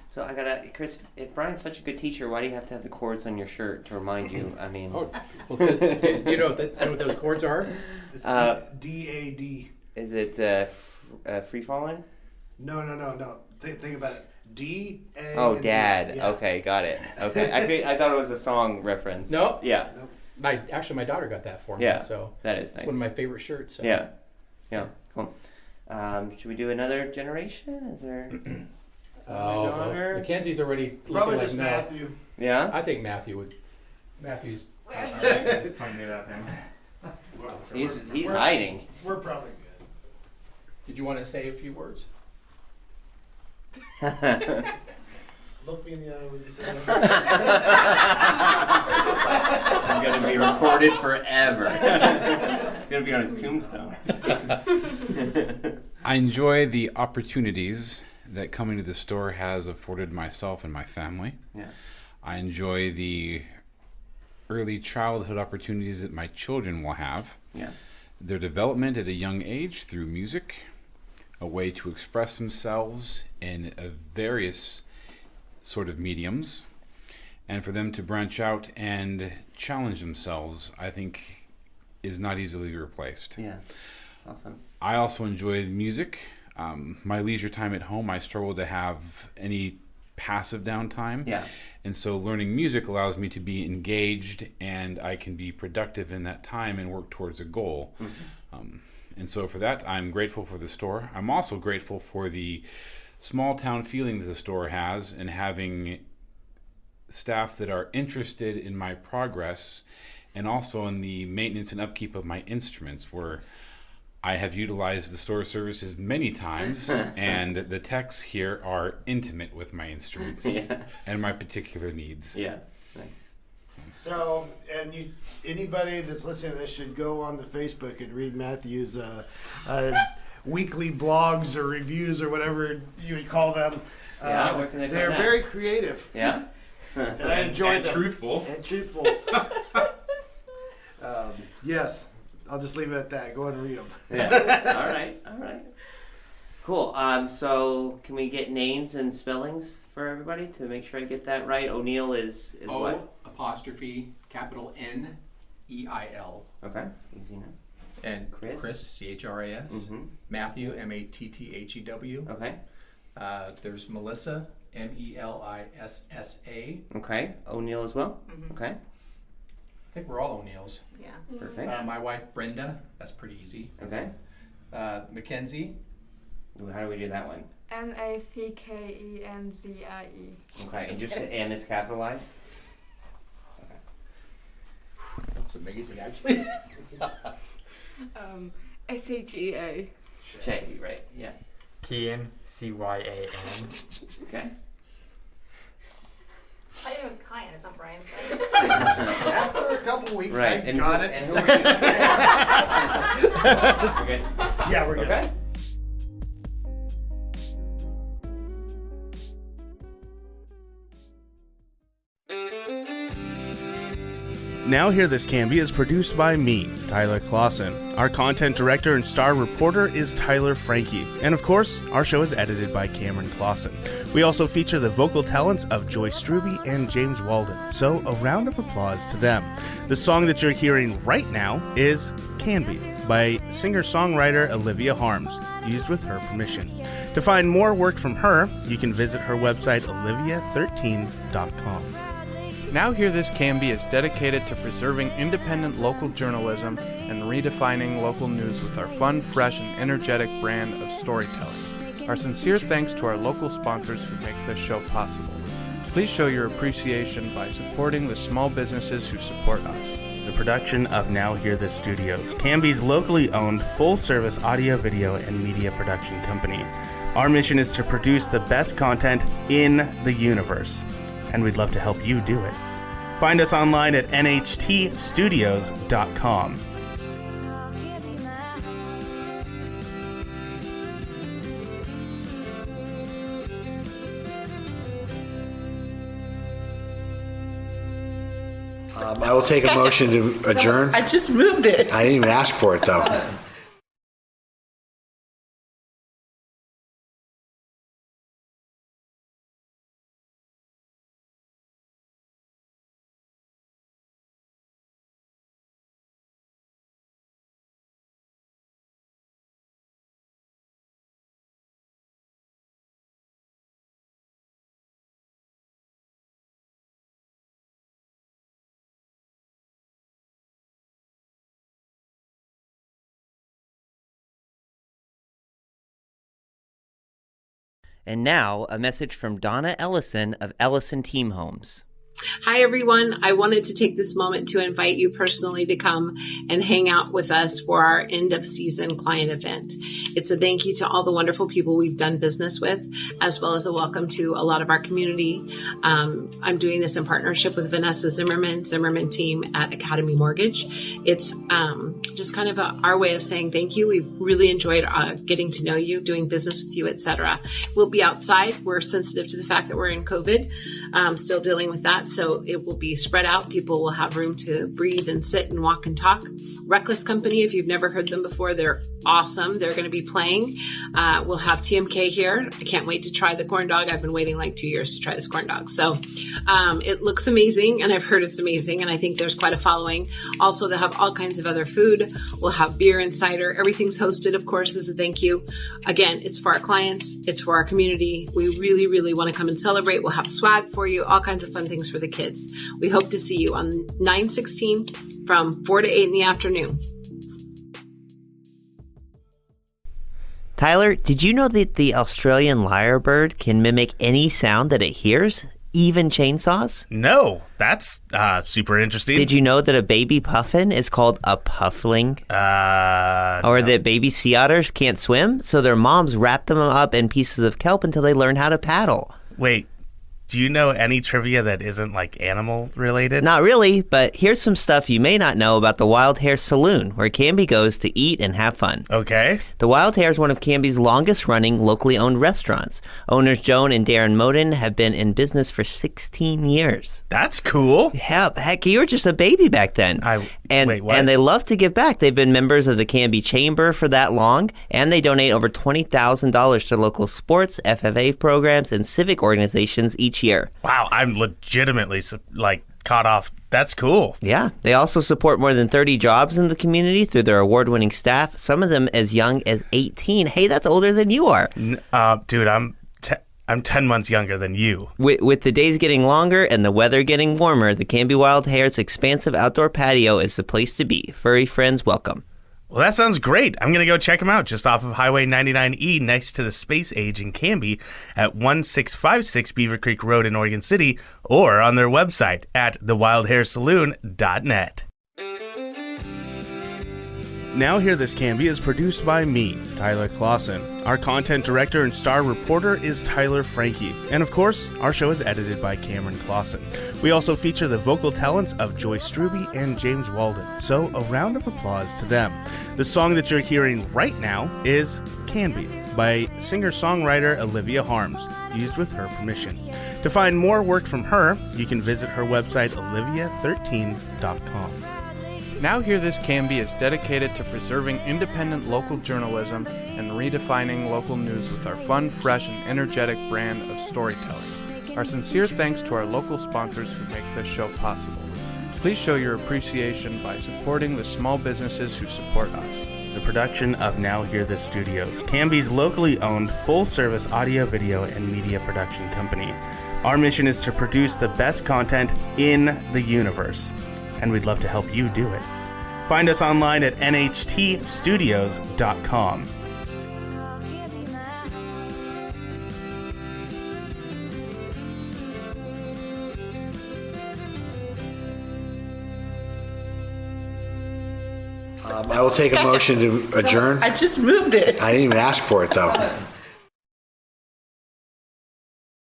So I gotta, Chris, if Brian's such a good teacher, why do you have to have the chords on your shirt to remind you? I mean, do you know what those chords are? It's DAD. Is it free falling? No. Think about it. D-A. Oh, Dad. Yeah. Okay, got it. Okay, I thought it was a song reference. No. Yeah. Nope. My daughter got that for me. Yeah. So that is nice. One of my favorite shirts. So. Yeah. Cool. Should we do another generation? Is there? Well, Mackenzie's already Probably looking just like Matthew. Yeah. I think Matthew would. Matthew's. He's hiding. We're probably good. Did you want to say a few words? Look me in the eye when you say that. I'm going to be recorded forever. It's going to be on his tombstone. I enjoy the opportunities that coming to the store has afforded myself and my family. Yeah. I enjoy the early childhood opportunities that my children will have. Yeah. Their development at a young age through music, a way to express themselves in various sort of mediums, and for them to branch out and challenge themselves, I think, is not easily replaced. Yeah, that's awesome. I also enjoy the music. My leisure time at home, I struggle to have any passive downtime. Yeah. And so learning music allows me to be engaged, and I can be productive in that time and work towards a goal. Mm-hmm. And so for that, I'm grateful for the store. I'm also grateful for the small town feeling that the store has, and having staff that are interested in my progress and also in the maintenance and upkeep of my instruments, where I have utilized the store services many times, and the techs here are intimate with my instruments and my particular needs. Yeah, nice. So, and anybody that's listening to this should go on the Facebook and read Matthew's weekly blogs or reviews or whatever you would call them. Where can they find they're that? very creative. Yeah. And I enjoy them. Truthful. And truthful. Yes. I'll just leave it at that. Go ahead and read them. Yeah. All right. Cool. So can we get names and spellings for everybody to make sure I get that right? O'Neill is what? O''Neil. Okay. Easy enough. And Chris, CHRAS. Mm-hmm. Matthew, MATTHEW. Okay. There's Melissa, MELISSA. Okay. O'Neill as well. Mm-hmm. Okay. I think we're all O'Neills. Yeah. Perfect. My wife Brenda. That's pretty easy. Okay. Mackenzie. How do we do that one? MACKENZIE. Okay, and just the M is capitalized? That's amazing, actually. SHEA. Shay, right, yeah. Kian, CYAN. Okay. I think it was Kyan, it's not Brian. After a couple weeks, right. I got it. And who are you? We're good? Yeah, we're good. Okay. Now Hear This Canby is produced by me, Tyler Clausen. Our content director and star reporter is Tyler Frankie. And of course, our show is edited by Cameron Clausen. We also feature the vocal talents of Joyce Struby and James Walden. So a round of applause to them. The song that you're hearing right now is Canby by singer-songwriter Olivia Harms, used with her permission. To find more work from her, you can visit her website olivia13.com. Now Hear This Canby is dedicated to preserving independent local journalism and redefining local news with our fun, fresh, and energetic brand of storytelling. Our sincere thanks to our local sponsors who make this show possible. Please show your appreciation by supporting the small businesses who support us. The production of Now Hear This Studios, Canby's locally owned full-service audio, video, and media production company. Our mission is to produce the best content in the universe, and we'd love to help you do it. Find us online at nhtstudios.com. I will take a motion to adjourn. I just moved it. I didn't even ask for it, though. And now, a message from Donna Ellison of Ellison Team Homes. Hi, everyone. I wanted to take this moment to invite you personally to come and hang out with us for our end of season client event. It's a thank you to all the wonderful people we've done business with, as well as a welcome to a lot of our community. I'm doing this in partnership with Vanessa Zimmerman team at Academy Mortgage. It's just kind of our way of saying thank you. We've really enjoyed getting to know you, doing business with you, etc. We'll be outside. We're sensitive to the fact that we're in COVID, still dealing with that. So it will be spread out. People will have room to breathe and sit and walk and talk. Reckless Company, if you've never heard them before, they're awesome. They're going to be playing. We'll have TMK here. I can't wait to try the corn dog. I've been waiting like 2 years to try this corn dog. So it looks amazing, and I've heard it's amazing, and I think there's quite a following. Also, they'll have all kinds of other food. We'll have beer and cider. Everything's hosted, of course, as a thank you. Again, it's for our clients. It's for our community. We really, really want to come and celebrate. We'll have swag for you, all kinds of fun things for the kids. We hope to see you on 9/16 from 4 to 8 in the afternoon. Tyler, did you know that the Australian lyrebird can mimic any sound that it hears, even chainsaws? No, that's super interesting. Did you know that a baby puffin is called a puffling? Or No. that baby sea otters can't swim, so their moms wrap them up in pieces of kelp until they learn how to paddle? Wait, do you know any trivia that isn't like animal related? Not really, but here's some stuff you may not know about the Wild Hare Saloon, where Canby goes to eat and have fun. Okay. The Wild Hare is one of Canby's longest running locally owned restaurants. Owners Joan and Darren Moden have been in business for 16 years. That's cool. Heck, you were just a baby back then. Wait, what? And they love to give back. They've been members of the Canby Chamber for that long, and they donate over $20,000 to local sports, FFA programs, and civic organizations each year. Wow, I'm legitimately caught off. That's cool. Yeah. They also support more than 30 jobs in the community through their award-winning staff, some of them as young as 18. Hey, that's older than you are. Dude, I'm 10 months younger than you. With the days getting longer and the weather getting warmer, the Canby Wild Hare's expansive outdoor patio is the place to be. Furry friends welcome. Well, that sounds great. I'm going to go check them out just off of Highway 99E next to the Space Age in Canby at 1656 Beaver Creek Road in Oregon City, or on their website at thewildharesaloon.net. Now Hear This Canby is produced by me, Tyler Clausen. Our content director and star reporter is Tyler Frankie. And of course, our show is edited by Cameron Clausen. We also feature the vocal talents of Joyce Struby and James Walden. So a round of applause to them. The song that you're hearing right now is Canby by singer-songwriter Olivia Harms, used with her permission. To find more work from her, you can visit her website, olivia13.com. Now Hear This Canby is dedicated to preserving independent local journalism and redefining local news with our fun, fresh, and energetic brand of storytelling. Our sincere thanks to our local sponsors who make this show possible. Please show your appreciation by supporting the small businesses who support us. The production of Now Hear This Studios, Canby's locally owned full-service audio, video, and media production company. Our mission is to produce the best content in the universe, and we'd love to help you do it. Find us online at nhtstudios.com. I will take a motion to adjourn. I just moved it. I didn't even ask for it, though.